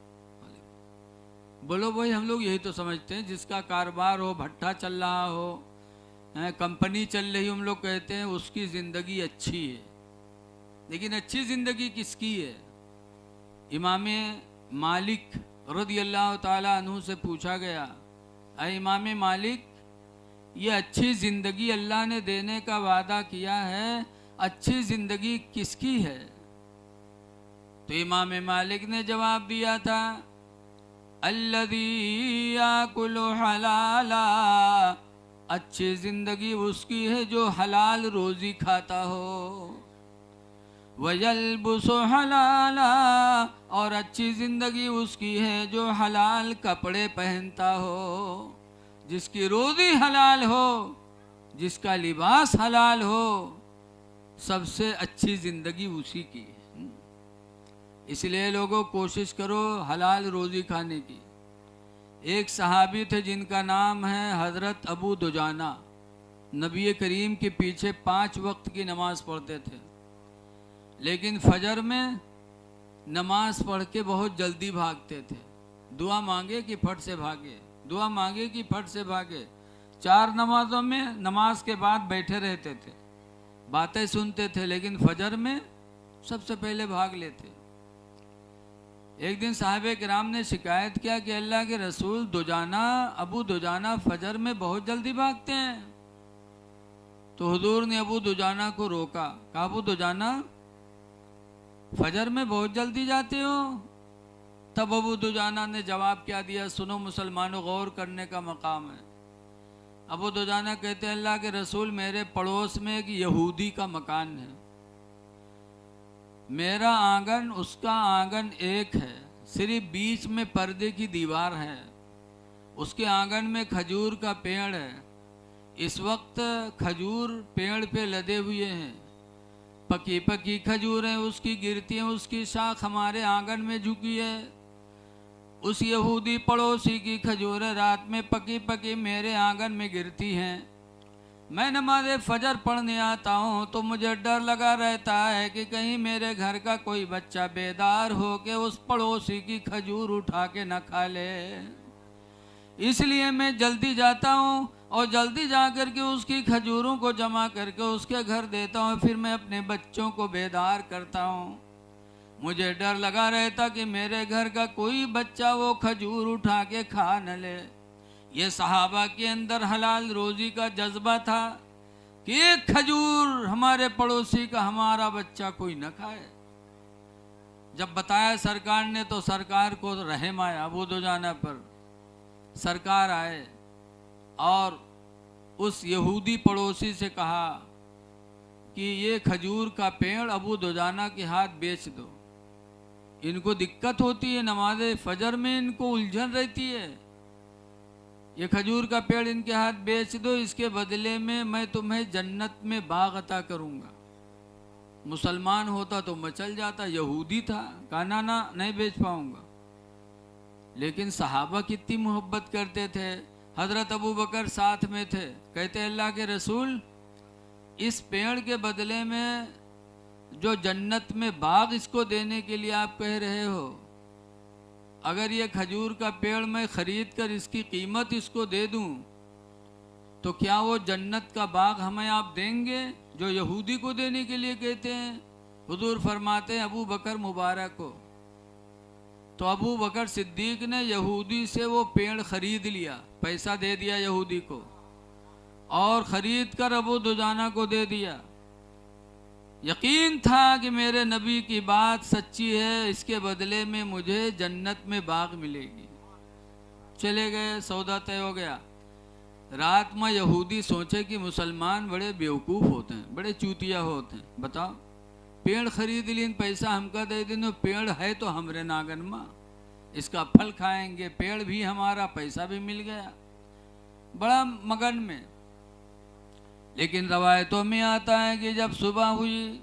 S1: बोलो भाई, हम लोग यही तो समझते हैं, जिसका कारोबार हो, भट्ठा चल रहा हो, कंपनी चल रही, हम लोग कहते हैं उसकी ज़िंदगी अच्छी है। लेकिन अच्छी ज़िंदगी किसकी है? इमाम मालिक रज़ी अल्लाह ताला अन्हु से पूछा गया, अरे इमाम मालिक, ये अच्छी ज़िंदगी अल्लाह ने देने का वादा किया है, अच्छी ज़िंदगी किसकी है? तो इमाम मालिक ने जवाब दिया था, अल्लज़ी याकुलु हलाला, अच्छी ज़िंदगी उसकी है जो हलाल रोज़ी खाता हो। वयल्बुसु हलाला, और अच्छी ज़िंदगी उसकी है जो हलाल कपड़े पहनता हो, जिसकी रोज़ी हलाल हो, जिसका लिबास हलाल हो, सबसे अच्छी ज़िंदगी उसी की है। इसलिए लोगों कोशिश करो हलाल रोज़ी खाने की। एक सहाबी थे जिनका नाम है हज़रत अबू दुजाना, नबी करीम के पीछे 5 वक्त की नमाज पढ़ते थे, लेकिन फजर में नमाज पढ़ के बहुत जल्दी भागते थे। दुआ मांगे कि फट से भागे, दुआ मांगे कि फट से भागे। 4 नमाजों में नमाज के बाद बैठे रहते थे, बातें सुनते थे, लेकिन फजर में सबसे पहले भाग लेते। एक दिन साहबे किराम ने शिकायत किया कि अल्लाह के रसूल दुजाना, अबू दुजाना फजर में बहुत जल्दी भागते हैं। तो हुजूर ने अबू दुजाना को रोका, कहा अबू दुजाना फजर में बहुत जल्दी जाते हो। तब अबू दुजाना ने जवाब क्या दिया, सुनो मुसलमानों, गौर करने का मकाम है। अबू दुजाना कहते हैं अल्लाह के रसूल मेरे पड़ोस में एक यहूदी का मकान है, मेरा आंगन उसका आंगन एक है, सिर्फ बीच में पर्दे की दीवार है, उसके आंगन में खजूर का पेड़ है। इस वक्त खजूर पेड़ पे लदे हुए हैं, पकी पकी खजूर है, उसकी गिरती हैं, उसकी शाख हमारे आंगन में झुकी है। उस यहूदी पड़ोसी की खजूरें रात में पकी पकी मेरे आंगन में गिरती हैं। मैं नमाज फजर पढ़ने आता हूँ तो मुझे डर लगा रहता है कि कहीं मेरे घर का कोई बच्चा बेदार हो के उस पड़ोसी की खजूर उठा के न खा ले, इसलिए मैं जल्दी जाता हूँ और जल्दी जा कर के उसकी खजूरों को जमा करके उसके घर देता हूँ, फिर मैं अपने बच्चों को बेदार करता हूँ। मुझे डर लगा रहता कि मेरे घर का कोई बच्चा वो खजूर उठा के खा न ले। ये सहाबा के अंदर हलाल रोजी का जज्बा था कि एक खजूर हमारे पड़ोसी का हमारा बच्चा कोई न खाए। जब बताया सरकार ने तो सरकार को रहम आया अबू दुजाना पर। सरकार आए और उस यहूदी पड़ोसी से कहा कि ये खजूर का पेड़ अबू दुजाना के हाथ बेच दो, इनको दिक्कत होती है, नमाज फजर में इनको उलझन रहती है, ये खजूर का पेड़ इनके हाथ बेच दो, इसके बदले में मैं तुम्हें जन्नत में बाग अता करूंगा। मुसलमान होता तो मैं चल जाता, यहूदी था, कहा ना ना नहीं बेच पाऊंगा। लेकिन सहाबा कितनी मोहब्बत करते थे। हजरत अबू बकर साथ में थे, कहते अल्लाह के रसूल इस पेड़ के बदले में जो जन्नत में बाग इसको देने के लिए आप कह रहे हो, अगर ये खजूर का पेड़ मैं खरीद कर इसकी कीमत इसको दे दूं तो क्या वो जन्नत का बाग हमें आप देंगे जो यहूदी को देने के लिए कहते हैं? हुजूर फरमाते हैं अबू बकर मुबारक हो। तो अबू बकर सिद्दीक ने यहूदी से वो पेड़ खरीद लिया, पैसा दे दिया यहूदी को और ख़रीद कर अबू दुजाना को दे दिया। यकीन था कि मेरे नबी की बात सच्ची है, इसके बदले में मुझे जन्नत में बाग मिलेगी। चले गए, सौदा तय हो गया। रात में यहूदी सोचे कि मुसलमान बड़े बेवकूफ़ होते हैं, बड़े चूतिया होते हैं। बताओ, पेड़ खरीद लीन, पैसा हमका दे दिन, पेड़ है तो हमरे नागन माँ, इसका फल खाएंगे, पेड़ भी हमारा, पैसा भी मिल गया, बड़ा मगन में। लेकिन रवायतों में आता है कि जब सुबह हुई,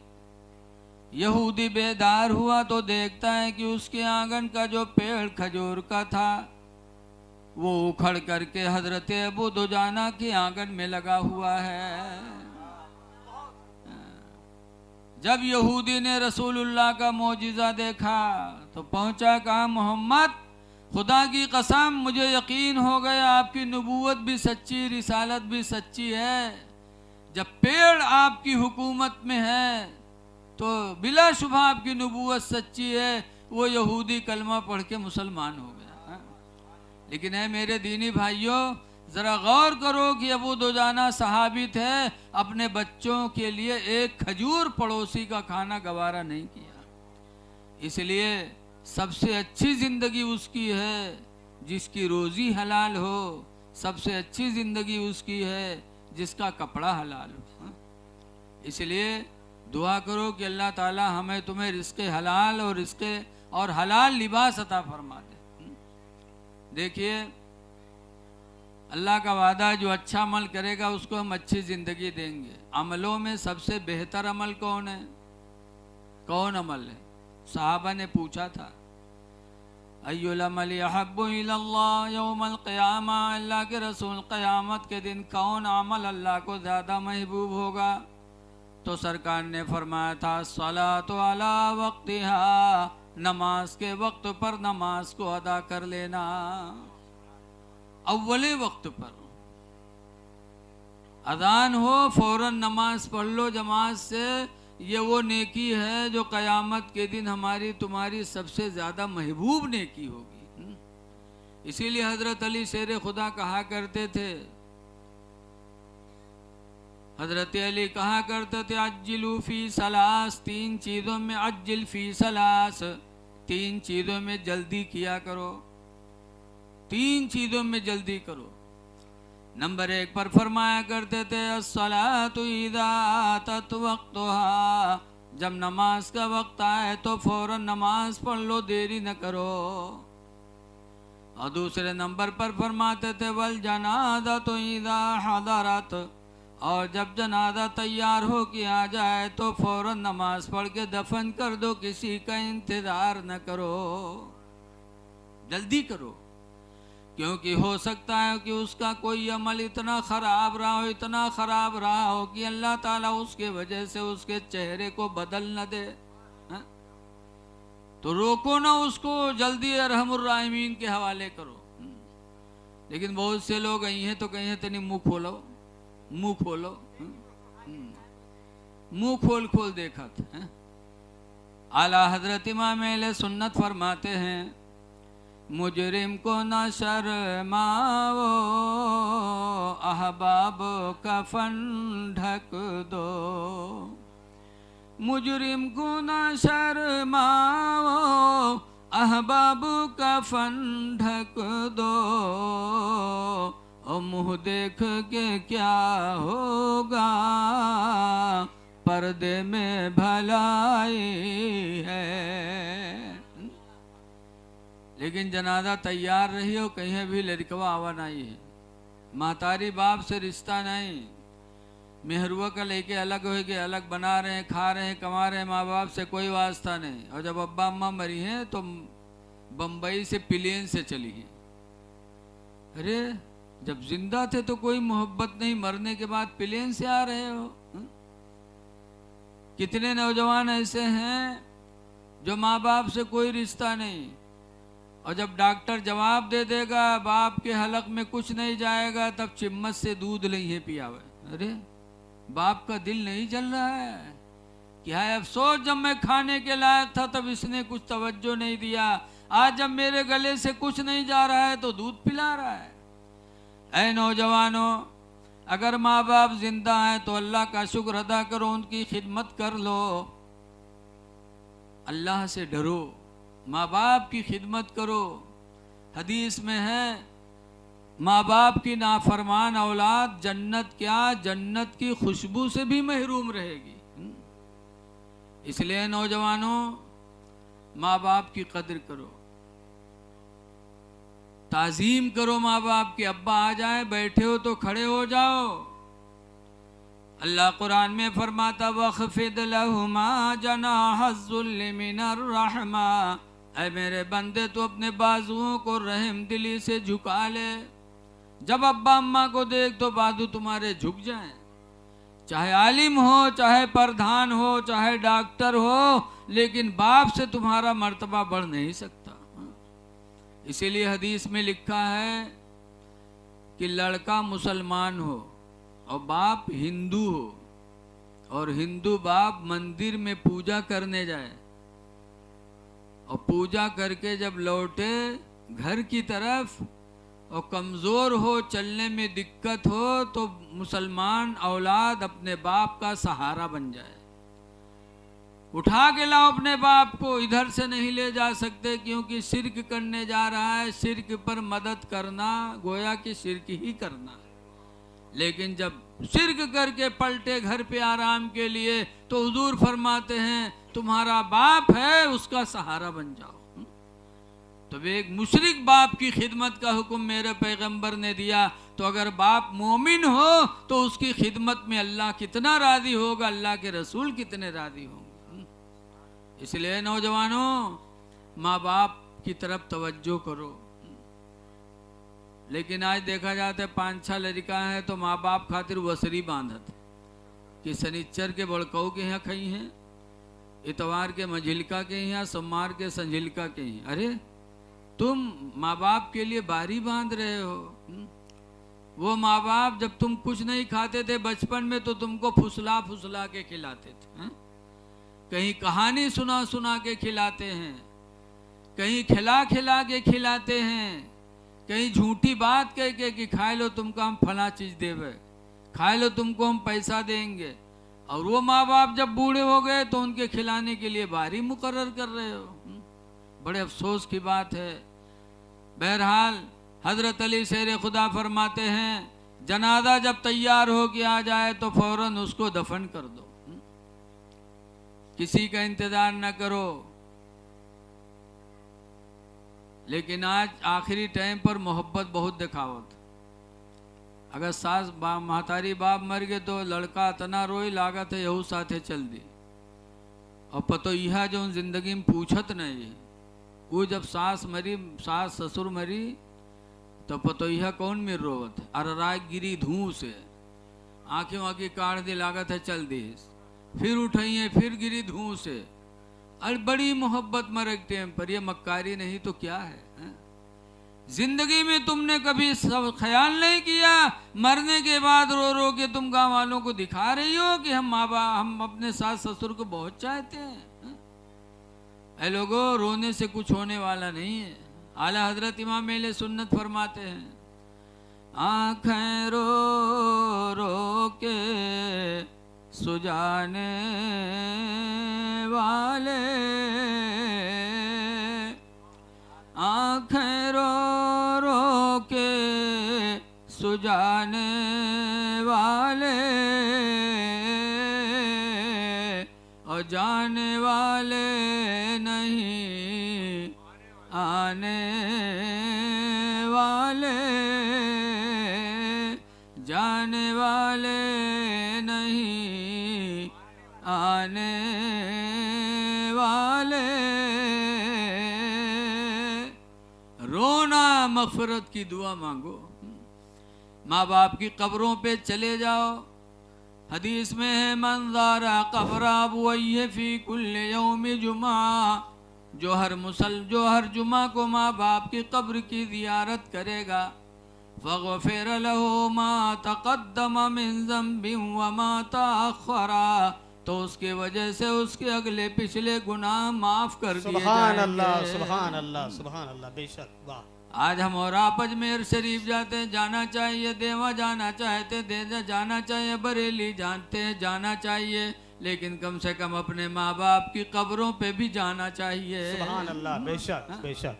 S1: यहूदी बेदार हुआ तो देखता है कि उसके आंगन का जो पेड़ खजूर का था वो उखड़ करके हजरत अबू दुजाना के आंगन में लगा हुआ है। जब यहूदी ने रसूलुल्लाह का मौजिज़ा देखा तो पहुंचा, कहा मोहम्मद खुदा की कसम मुझे यकीन हो गया आपकी नबूवत भी सच्ची, रिसालत भी सच्ची है। जब पेड़ आपकी हुकूमत में है तो बिलाशुबा आपकी नबूवत सच्ची है। वो यहूदी कलमा पढ़ के मुसलमान हो गया। लेकिन है मेरे दीनी भाइयों, ज़रा गौर करो कि अबू दुजाना सहाबी थे, अपने बच्चों के लिए एक खजूर पड़ोसी का खाना गवारा नहीं किया। इसलिए सबसे अच्छी ज़िंदगी उसकी है जिसकी रोज़ी हलाल हो, सबसे अच्छी ज़िंदगी उसकी है जिसका कपड़ा हलाल हो। इसलिए दुआ करो कि अल्लाह ताला हमें तुम्हें रिज़्क़ हलाल और हलाल लिबास अता फरमा दे। देखिए, अल्लाह का वादा है, जो अच्छा अमल करेगा उसको हम अच्छी ज़िंदगी देंगे। अमलों में सबसे बेहतर अमल कौन है? कौन अमल है? सहाबा ने पूछा था, अय्युल अमली अहब्बु इलल्लाह यौमल क़ियामा, अल्लाह के रसूल क़यामत के दिन कौन अमल अल्लाह को ज़्यादा महबूब होगा? तो सरकार ने फरमाया था, सलातो अला वक्तिहा, नमाज के वक्त पर नमाज को अदा कर लेना। अव्वले वक्त पर अजान हो फौरन नमाज पढ़ लो जमात से, ये वो नेकी है जो क़यामत के दिन हमारी तुम्हारी सबसे ज़्यादा महबूब नेकी होगी। इसीलिए हज़रत अली शेर खुदा कहा करते थे, हज़रत अली कहा करते थे, अज्जिलू फी सलास, तीन चीज़ों में, अज्जिल फी सलास, तीन चीज़ों में जल्दी किया करो, तीन चीज़ों में जल्दी करो। नंबर 1 पर फरमाया करते थे, अस्सलातु इज़ा आतत वक्तुहा, जब नमाज का वक्त आए तो फौरन नमाज पढ़ लो, देरी न करो। और दूसरे नंबर पर फरमाते थे, वल जनाज़तु इज़ा हदरत, और जब जनाजा तैयार हो के आ जाए तो फौरन नमाज पढ़ के दफन कर दो, किसी का इंतज़ार न करो, जल्दी करो। क्योंकि हो सकता है कि उसका कोई अमल इतना ख़राब रहा हो, इतना ख़राब रहा हो कि अल्लाह ताला उसके वजह से उसके चेहरे को बदल न दे। हा? तो रोको ना उसको, जल्दी अरहमुर राहिमीन के हवाले करो। लेकिन बहुत से लोग आई हैं तो कहीं हैं तनी मुँह खोलो, मुँह खोलो, मुँह खोल खोल देखा था। आला हजरत इमाम अहले सुन्नत फरमाते हैं, मुजरिम को न शर्माओ, अहबाब कफन ढक दो, मुजरिम को न शर्माओ, अहबाब कफन ढक दो, और मुँह देख के क्या होगा, पर्दे में भलाई है। लेकिन जनाजा तैयार रही हो, कहीं भी लड़कवा आवा नहीं है, मातारी बाप से रिश्ता नहीं, मेहरुआ का लेके अलग हो के अलग बना रहे हैं, खा रहे हैं, कमा रहे हैं, माँ बाप से कोई वास्ता नहीं। और जब अब्बा अम्मा मरी हैं तो बम्बई से प्लेन से चली हैं। अरे जब जिंदा थे तो कोई मोहब्बत नहीं, मरने के बाद प्लेन से आ रहे हो। कितने नौजवान ऐसे हैं जो माँ बाप से कोई रिश्ता नहीं, और जब डॉक्टर जवाब दे देगा बाप के हलक में कुछ नहीं जाएगा, तब चिम्मच से दूध नहीं है पियावे। अरे बाप का दिल नहीं जल रहा है? क्या है अफसोस, जब मैं खाने के लायक था तब इसने कुछ तवज्जो नहीं दिया, आज जब मेरे गले से कुछ नहीं जा रहा है तो दूध पिला रहा है। ऐ नौजवानों, अगर माँ बाप जिंदा हैं तो अल्लाह का शुक्र अदा करो, उनकी खिदमत कर लो, अल्लाह से डरो, माँ बाप की खिदमत करो। हदीस में है, माँ बाप की नाफरमान औलाद जन्नत क्या, जन्नत की खुशबू से भी महरूम रहेगी। इसलिए नौजवानों, माँ बाप की कदर करो, ताजीम करो माँ बाप की। अब्बा आ जाए, बैठे हो तो खड़े हो जाओ। अल्लाह कुरान में फरमाता, वख़्फ़िद लहुमा जनाहज़्ज़ुल्लि मिनर रहमा, ऐ मेरे बंदे तो अपने बाजुओं को रहम दिली से झुका ले। जब अब्बा अम्मा को देख तो बाजू तुम्हारे झुक जाएं, चाहे आलिम हो, चाहे प्रधान हो, चाहे डॉक्टर हो, लेकिन बाप से तुम्हारा मर्तबा बढ़ नहीं सकता। इसीलिए हदीस में लिखा है कि लड़का मुसलमान हो और बाप हिंदू हो, और हिंदू बाप मंदिर में पूजा करने जाए, और पूजा करके जब लौटे घर की तरफ और कमज़ोर हो, चलने में दिक्कत हो, तो मुसलमान औलाद अपने बाप का सहारा बन जाए। उठा के लाओ अपने बाप को, इधर से नहीं ले जा सकते क्योंकि शिर्क करने जा रहा है। शिर्क पर मदद करना गोया कि शिर्क ही करना। लेकिन जब शिर्क करके पलटे घर पे आराम के लिए तो हुजूर फरमाते हैं तुम्हारा बाप है उसका सहारा बन जाओ। तो एक मुशरिक बाप की खिदमत का हुक्म मेरे पैगंबर ने दिया, तो अगर बाप मोमिन हो तो उसकी खिदमत में अल्लाह कितना राजी होगा, अल्लाह के रसूल कितने राजी होंगे। इसलिए नौजवानों, माँ बाप की तरफ तवज्जो करो। लेकिन आज देखा जाता है 5-6 लड़का है तो माँ बाप खातिर वसरी बांधत कि शनिचर के बड़कऊ के यहाँ खई हैं, इतवार के मंझिलका के यहाँ, सोमवार के संझिलका के यहाँ। अरे तुम माँ बाप के लिए बारी बांध रहे हो। वो माँ बाप जब तुम कुछ नहीं खाते थे बचपन में तो तुमको फुसला फुसला के खिलाते थे, कहीं कहानी सुना सुना के खिलाते हैं, कहीं खिला खिला के खिलाते हैं, कहीं झूठी बात कह के कि खाए लो तुमको हम फला चीज देवे, खाए लो तुमको हम पैसा देंगे। और वो माँ बाप जब बूढ़े हो गए तो उनके खिलाने के लिए बारी मुकर्रर कर रहे हो। बड़े अफसोस की बात है। बहरहाल हजरत अली शेर खुदा फरमाते हैं जनाजा जब तैयार हो के आ जाए तो फौरन उसको दफन कर दो, किसी का इंतजार न करो। लेकिन आज आखिरी टाइम पर मोहब्बत बहुत दिखावत। अगर सास महतारी बाप मर गए तो लड़का इतना रोई लागत है यहू साथे चल दी। और पतो यह जो जिंदगी में पूछत नहीं, वो जब सास मरी, सास ससुर मरी तो पतो यह कौन में रोवत, अरराय गिरी धूं से, आंखें आंखें काट दी लागत है चल दी, फिर उठाई है फिर गिरी धूं से। अरे बड़ी मोहब्बत मर टाइम पर, यह मक्कारी नहीं तो क्या है? जिंदगी में तुमने कभी सब ख्याल नहीं किया, मरने के बाद रो रो के तुम गांव वालों को दिखा रही हो कि हम माँ बाप, हम अपने सास ससुर को बहुत चाहते हैं। ऐ लोगों, रोने से कुछ होने वाला नहीं है। आला हजरत इमाम मेले सुन्नत फरमाते हैं आँखें रो रो के सुजाने वाले, आँखें रो रो के सुजाने वाले, और जाने वाले नहीं आने वाले, जाने वाले नहीं आने वाले। रोना मगफरत की दुआ मांगो, माँ बाप की कब्रों पे चले जाओ। हदीस में है मंज़ारा कब्र अबुवैहि फी कुल्लि यौमि जुमा, जो हर जुमा को माँ बाप की कब्र की ज़ियारत करेगा, फ़ग़फ़िर लहू मा तक़द्दम मिन ज़ंबि व मा तअख़्ख़रा, तो उसके वजह से उसके अगले पिछले गुनाह माफ़ कर दिए जाएंगे।
S2: सुभान अल्लाह, सुभान अल्लाह, सुभान अल्लाह, बेशक, वाह।
S1: आज हम और आप अजमेर शरीफ जाते हैं, जाना चाहिए, देवा जाना चाहते दे जाना चाहिए, बरेली जानते हैं जाना चाहिए, लेकिन कम से कम अपने माँ बाप की कब्रों पे भी जाना चाहिए।
S2: सुभान अल्लाह, बेशक, बेशक।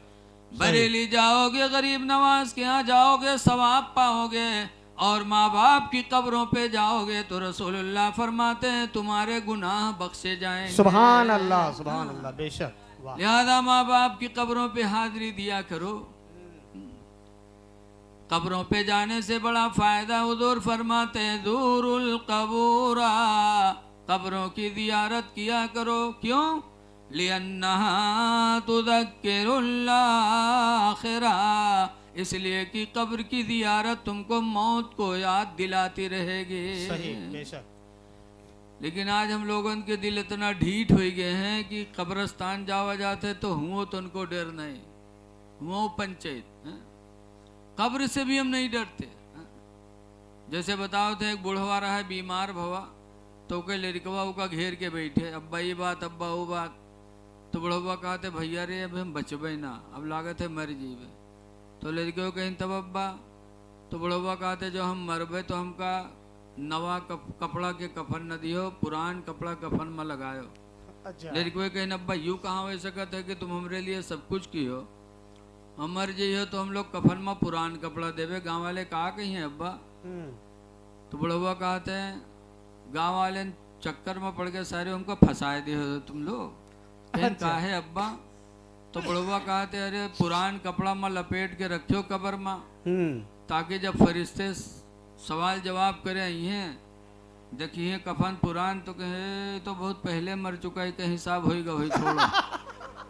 S1: बरेली जाओगे, गरीब नवाज के यहाँ जाओगे, सवाब पाओगे, और माँ बाप की कब्रों पे जाओगे तो रसूलुल्लाह फरमाते हैं तुम्हारे गुनाह बख्शे जाएंगे।
S2: सुभान अल्लाह, सुभान अल्लाह, बेशक, वाह।
S1: लिहाजा माँ बाप की कब्रों पे हाजिरी दिया करो। कब्रों पे जाने से बड़ा फायदा हुजूर फरमाते हैं ज़ूरुल कबूरा, कब्रों की ज़ियारत किया करो। क्यों? लिअन्नहा तुज़क्किरुल आखिरा, इसलिए कि कब्र की ज़ियारत तुमको मौत को याद दिलाती रहेगी।
S2: सही, बेशक।
S1: लेकिन आज हम लोगों के दिल इतना ढीठ हो गए हैं कि कब्रस्तान जावा जाते तो हुओ तो उनको डर नहीं, हुओ पंचायत, कब्र से भी हम नहीं डरते। जैसे बताओ तो एक बुढ़वा रहा है बीमार भवा, तो के लड़कवा का घेर के बैठे, अब्बा ये बात अब्बा वो बात, तो बुढ़वा कहते भैया रे अब हम बचबे ना, अब लागत है मर जीवे। तो लड़के कहीं तब अब्बा, तो बुढ़वा कहते जो हम मरबे तो हमका नवा कपड़ा के कफन न दियो, पुरान कपड़ा कफन में लगायो। लड़के कहीं अब्बा यूँ कहाँ हो सकता है कि तुम हमरे लिए सब कुछ की हो, हम मर जाइयो तो हम लोग कफन में पुरान कपड़ा देवे। गाँव वाले कहा कहीं है अब्बा, तो बुढ़वा कहते हैं गांव वाले चक्कर में पड़ गए सारे, उनको फंसाए दे हो तुम लोग।
S2: अच्छा।
S1: कहा है अब्बा? तो बुढ़वा कहते अरे पुरान कपड़ा में लपेट के रखियो कब्र में, ताकि जब फरिश्ते सवाल जवाब करे हैं देखिए कफन पुरान, तो कहे तो बहुत पहले मर चुका है, कहीं हिसाब होएगा वही छोड़ो।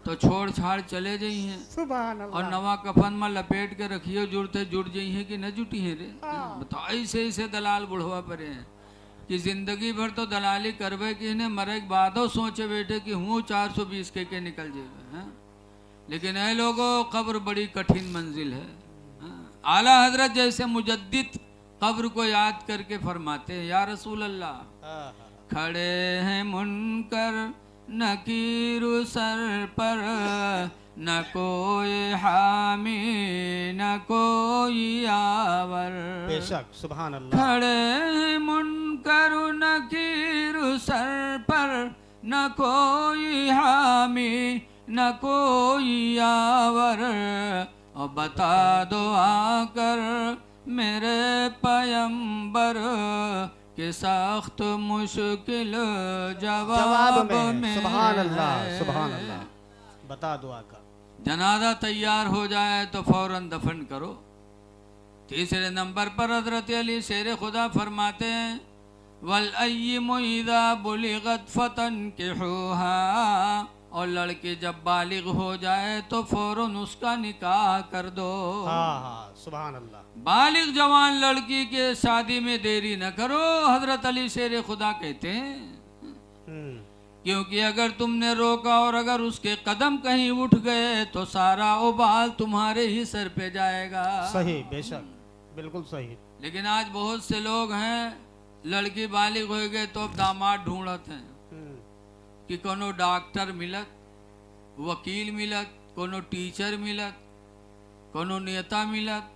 S1: तो छोड़ छाड़ चले जाइए
S2: सुभान
S1: और
S2: अल्लाह।
S1: नवा कफन में लपेट के रखियो, जुड़ते जुड़ जाइए कि न जुटी है रे। बताओ ऐसे ऐसे दलाल बुढ़वा पड़े हैं कि जिंदगी भर तो दलाली करवे कि इन्हें मरे के बाद सोचे बैठे कि हूँ 420 के निकल जाएगा। लेकिन ऐ लोगों कब्र बड़ी कठिन मंजिल है। आला हजरत जैसे मुजद्दिद कब्र को याद करके फरमाते हैं या रसूल अल्लाह, खड़े हैं मुनकर नकीर सर पर, न कोई हामी न कोई आवर।
S2: बेशक सुभान अल्लाह।
S1: खड़े हैं मुनकर नकीर सर पर, न कोई हामी न कोई आवर। और बता दो आकर मेरे पयंबर के सख्त मुश्किल जवाब में
S2: सुभान अल्लाह
S1: है।
S2: सुभान अल्लाह। बता दो आका।
S1: जनाजा तैयार हो जाए तो फौरन दफन करो। तीसरे नंबर पर हजरत अली शेर खुदा फरमाते हैं वल अय्यिमु इज़ा बुलिगत फतन किहुहा, और लड़की जब बालिग हो जाए तो फौरन उसका निकाह कर दो।
S2: हाँ सुभान अल्लाह।
S1: बालिग जवान लड़की के शादी में देरी न करो, हजरत अली शेर खुदा कहते हैं। क्योंकि अगर तुमने रोका और अगर उसके कदम कहीं उठ गए तो सारा उबाल तुम्हारे ही सर पे जाएगा।
S2: सही, बेशक बिल्कुल सही।
S1: लेकिन आज बहुत से लोग हैं लड़की बालिग हो गए तो अब दामाद ढूंढते हैं कि कोनो डॉक्टर मिलत, वकील मिलत, कोनो टीचर मिलत, कोनो नेता मिलत,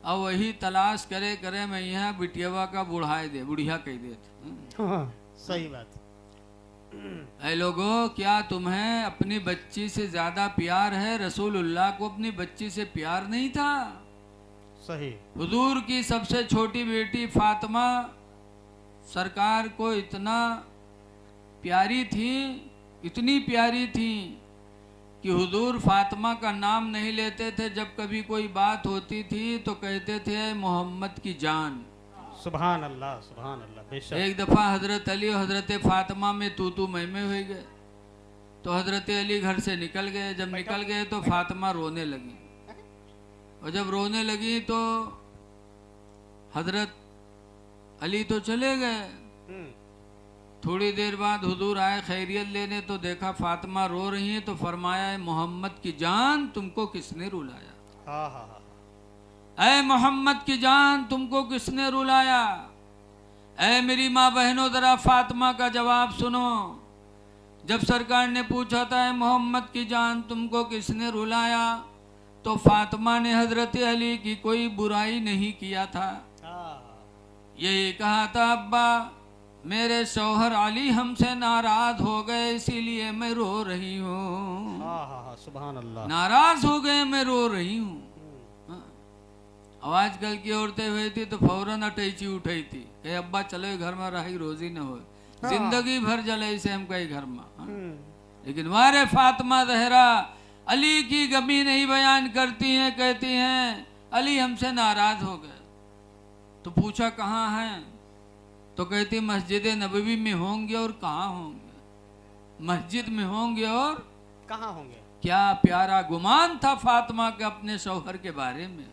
S1: और वही तलाश करे करे मैं यहाँ बिटियावा का बुढ़ाए दे बुढ़िया कह देते।
S2: हाँ, सही बात।
S1: ऐ लोगों, क्या तुम्हें अपनी बच्ची से ज्यादा प्यार है? रसूलुल्लाह को अपनी बच्ची से प्यार नहीं था?
S2: सही।
S1: हुजूर की सबसे छोटी बेटी फातिमा सरकार को इतना प्यारी थी, इतनी प्यारी थी कि हुजूर फातिमा का नाम नहीं लेते थे। जब कभी कोई बात होती थी तो कहते थे मोहम्मद की जान।
S2: सुभान अल्लाह सुभान अल्लाह। बेशक।
S1: एक दफ़ा हजरत अली और हजरत फातिमा में तू मैं हो गए तो हजरत अली घर से निकल गए। जब निकल गए तो फातिमा रोने लगी, और जब रोने लगी तो हजरत अली तो चले गए। थोड़ी देर बाद हुजूर आए खैरियत लेने, तो देखा फातिमा रो रही है, तो फरमाया मोहम्मद की जान तुमको किसने रुलाया?
S2: हाँ हाँ हाँ।
S1: ऐ मोहम्मद की जान तुमको किसने रुलाया? ऐ मेरी माँ बहनों जरा फातिमा का जवाब सुनो। जब सरकार ने पूछा था ऐ मोहम्मद की जान तुमको किसने रुलाया, तो फातिमा ने हजरत अली की कोई बुराई नहीं किया था। यही कहा था अब्बा मेरे शौहर अली हमसे नाराज हो गए इसीलिए मैं रो रही हूँ।
S2: सुभान अल्लाह।
S1: नाराज हो गए मैं रो रही हूँ। अब आजकल की औरतें हुई थी तो फौरन अटैची उठाई थी कि अब्बा चलो घर में रही रोजी न हो, जिंदगी भर जले से हम कई घर में। लेकिन वारे फातिमा जहरा अली की गमी नहीं बयान करती हैं, कहती हैं अली हमसे नाराज हो गए। तो पूछा कहाँ हैं? तो कहती मस्जिद नबवी में होंगे। और कहाँ होंगे? मस्जिद में होंगे और
S2: कहाँ होंगे?
S1: क्या प्यारा गुमान था फातिमा के अपने शौहर के बारे में।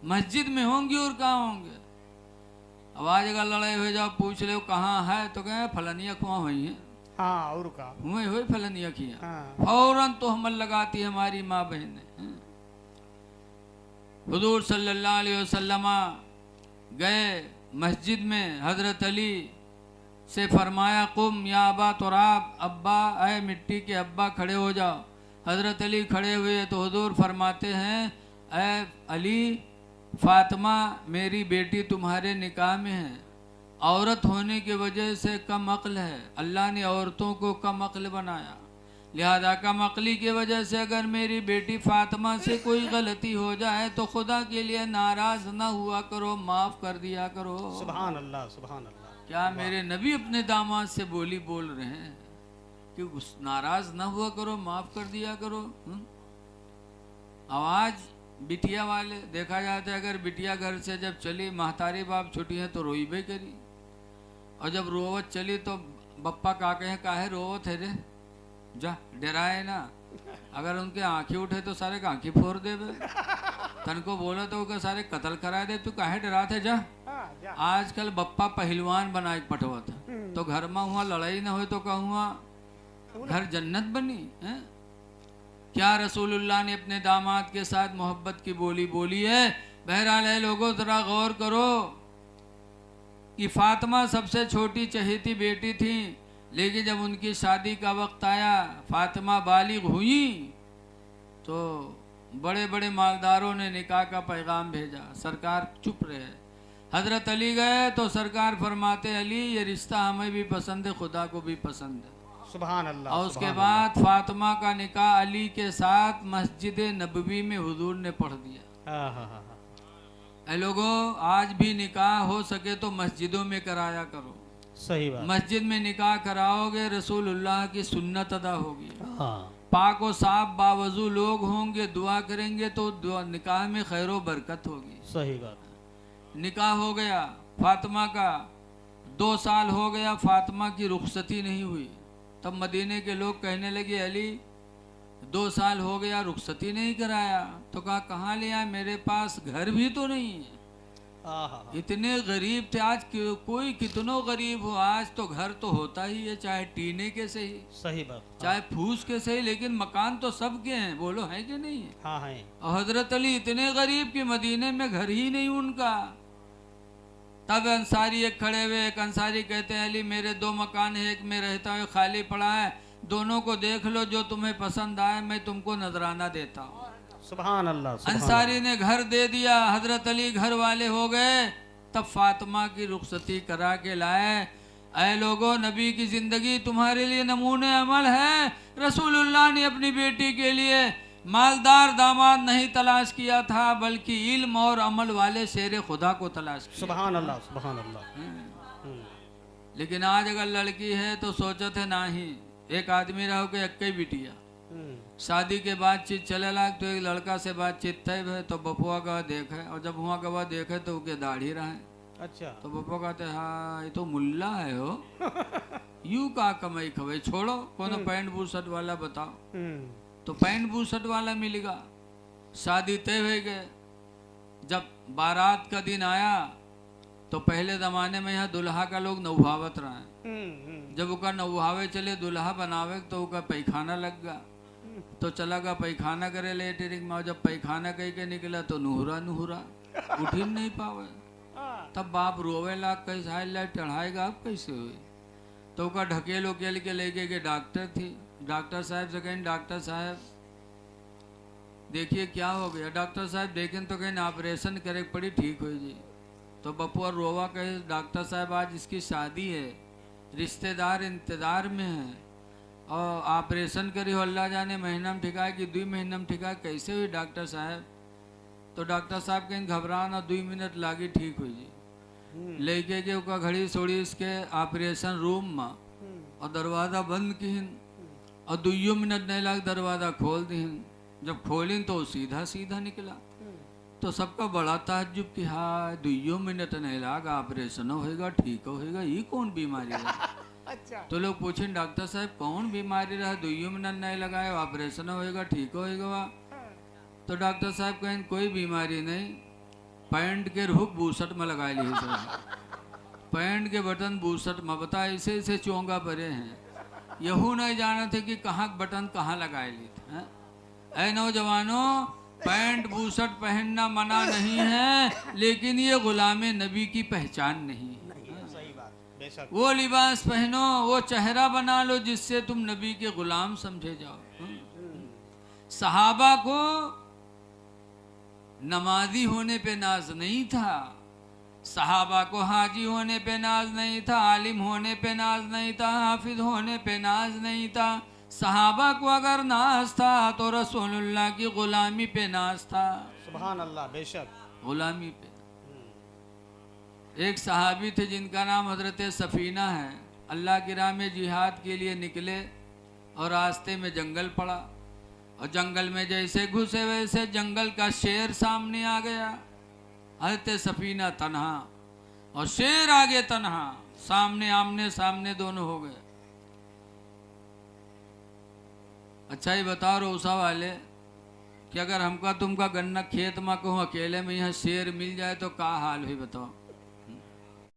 S1: मस्जिद में होंगी और कहाँ होंगे? अब आज अगर लड़ाई हो जाओ पूछ ले कहाँ है तो कहे फलनिया कुआं हुई है।
S2: हाँ और का
S1: हुए हुए फलनिया किया।
S2: हाँ।
S1: फौरन तो हमल लगाती हमारी माँ बहनें। हुजूर सल्लल्लाहु अलैहि वसल्लम गए मस्जिद में, हजरत अली से फरमाया कुम या अबा तुराब, अब्बा आए मिट्टी के अब्बा खड़े हो जाओ। हजरत अली खड़े हुए तो हुजूर फरमाते हैं ऐ अली फातिमा मेरी बेटी तुम्हारे निकाह में है, औरत होने की वजह से कम अक्ल है, अल्लाह ने औरतों को कम अक्ल बनाया। लिहाजा कम अक्ली की वजह से अगर मेरी बेटी फातिमा से कोई गलती हो जाए तो खुदा के लिए नाराज ना हुआ करो, माफ कर दिया करो।
S2: सुभान अल्लाह, सुभान अल्लाह।
S1: क्या मेरे नबी अपने दामाद से बोली बोल रहे हैं कि नाराज ना हुआ करो, माफ कर दिया करो। आवाज बिटिया वाले देखा जाता है, अगर बिटिया घर से जब चली, महतारी बाप छुट्टी है तो रोईबे करी, और जब रोवत चली तो बप्पा काके हैं काहे रोवत है रे, जा डराए ना। अगर उनके आंखें उठे तो सारे आंखें फोड़ देवे, तन को बोला तो उनके सारे कत्ल करा दे, तू काहे डरा थे जा। आजकल बप्पा पहलवान बना के पटवा था, तो घर में हुआ लड़ाई ना हो तो कहूँगा घर जन्नत बनी है। क्या रसूलुल्लाह ने अपने दामाद के साथ मोहब्बत की बोली बोली है। बहरहाल है लोगों, जरा गौर करो कि फातिमा सबसे छोटी चहेती बेटी थी, लेकिन जब उनकी शादी का वक्त आया, फातिमा बालिग हुई, तो बड़े बड़े मालदारों ने निकाह का पैगाम भेजा, सरकार चुप रहे। हजरत अली गए तो सरकार फरमाते, अली ये रिश्ता हमें भी पसंद है, खुदा को भी पसंद है।
S2: सुभान अल्लाह।
S1: और उसके बाद फातिमा का निकाह अली के साथ मस्जिद नबवी में हुजूर ने पढ़ दिया। ऐ लोगों, आज भी निकाह हो सके तो मस्जिदों में कराया करो।
S2: सही बात।
S1: मस्जिद में निकाह कराओगे, रसूलुल्लाह की सुन्नत अदा होगी।
S2: हाँ।
S1: पाक और साफ बावजू लोग होंगे, दुआ करेंगे तो निकाह में खैर व बरकत होगी।
S2: सही बात।
S1: निकाह हो गया फातिमा का, 2 साल हो गया, फातिमा की रुखसती नहीं हुई। तब मदीने के लोग कहने लगे, अली 2 साल हो गया रुखसती नहीं कराया। तो कहा कहाँ ले आए, मेरे पास घर भी तो नहीं है। इतने गरीब थे। आज कोई कितनो गरीब हो, आज तो घर तो होता ही है, चाहे टीने के सही,
S2: सही बात,
S1: चाहे फूस के सही, लेकिन मकान तो सबके हैं, बोलो है कि नहीं है।
S2: हाँ है।
S1: और हजरत अली इतने गरीब कि मदीने में घर ही नहीं उनका। तब अंसारी एक खड़े हुए, एक अंसारी कहते हैं, अली मेरे 2 मकान है, एक में रहता है खाली पड़ा है, दोनों को देख लो, जो तुम्हें पसंद आए मैं तुमको नजराना देता हूँ।
S2: सुभान अल्लाह।
S1: अंसारी ने घर दे दिया, हजरत अली घर वाले हो गए। तब फातिमा की रुखसती करा के लाए। ऐ लोगों, नबी की जिंदगी तुम्हारे लिए नमूने अमल है। रसूलुल्लाह ने अपनी बेटी के लिए मालदार दामाद नहीं तलाश किया था, बल्कि इल्म और अमल वाले शेर खुदा को तलाश किया।
S2: सुभान अल्लाह, सुभान अल्लाह।
S1: लेकिन आज अगर लड़की है तो सोचत है ना ही, एक आदमी रहो के एक बिटिया, शादी के बातचीत चले लाग तो एक लड़का से बातचीत तय है, तो बपुआ का देखे, और जब हुआ गवा देखे तो उनके दाढ़ी रहे।
S2: अच्छा।
S1: तो बपुआ कहते हाँ ये तो मुल्ला है हो, यू का कमाई खवाई, छोड़ो कोनो पैंट बूट शर्ट वाला बताओ। तो पैंट बूट शर्ट वाला मिलेगा। शादी तय हो गए। जब बारात का दिन आया तो पहले जमाने में यहाँ दुल्हा का लोग नौहावत रहे। जब उका नौहावे चले दुल्हा बनावे तो उका पैखाना लग गया, तो चला गया पैखाना करे लेटरिंग में। जब पैखाना कह के निकला तो नुहरा उठ ही नहीं पावे। तब बाप रोवे लाग, कैसे लाइट चढ़ाएगा आप कैसे हुए। तो उका ढकेल उकेल के लेके गए, डॉक्टर थी। डॉक्टर साहब से कहें, डॉक्टर साहब देखिए क्या हो गया। डॉक्टर साहब देखें तो कहें ऑपरेशन करे पड़ी, ठीक हो जी। तो बपुआ रोवा कहे, डॉक्टर साहब आज इसकी शादी है, रिश्तेदार इंतजार में है, और ऑपरेशन करी हो अल्लाह जाने महीना में ठिकाए कि 2 महीना में ठिकाए, कैसे हुई डॉक्टर साहब। तो डॉक्टर साहब कहें घबरा ना, 2 मिनट लागी ठीक हुई जी। लेके के उका घड़ी सोड़ी इसके ऑपरेशन रूम में, और दरवाज़ा बंद किन, और 2 मिनट नहीं लाग दरवाज़ा खोल दीन। जब खोलिन तो सीधा सीधा निकला। तो सबका बड़ा ताज्जुब कि हाँ 2 मिनट नहीं लागा, ऑपरेशन होएगा, ठीक होएगा, ये कौन बीमारी है।
S2: अच्छा।
S1: तो लोग पूछें डॉक्टर साहब कौन बीमारी रहा, 2 मिनट नहीं लगाए, ऑपरेशन होएगा, ठीक होएगा। तो डॉक्टर साहब कहें कोई बीमारी नहीं, पैंट के हुक बूसट में लगा ली पैंट के बटन बूसट में, बता ऐसे ऐसे चोंगा परे हैं, यहू नहीं जाना थे कि कहाँ बटन कहाँ लगाए ली थे। ऐ नौजवानों, पैंट बूसट पहनना मना नहीं है, लेकिन ये गुलामे नबी की पहचान नहीं है।
S2: सही बात, बेशक।
S1: वो लिबास पहनो, वो चेहरा बना लो जिससे तुम नबी के गुलाम समझे जाओ। सहाबा को नमाजी होने पे नाज नहीं था, सहाबा को हाजी होने पे नाज नहीं था, आलिम होने पे नाज नहीं था, हाफिज होने पे नाज नहीं था, सहाबा को अगर नाज था तो रसूलुल्लाह की गुलामी पे नाज था,
S2: सुभान अल्लाह, बेशक।
S1: गुलामी पे। एक सहाबी थे जिनका नाम हजरत सफीना है। अल्लाह की राह में जिहाद के लिए निकले और रास्ते में जंगल पड़ा, और जंगल में जैसे घुसे वैसे जंगल का शेर सामने आ गया। हजरत सफीना तन्हा और शेर आगे तन्हा, सामने आमने सामने दोनों हो गए। अच्छा ही बताओ रोसा वाले कि अगर हमका तुमका गन्ना खेत में कहूँ अकेले में यहाँ शेर मिल जाए तो का हाल हुई बताओ।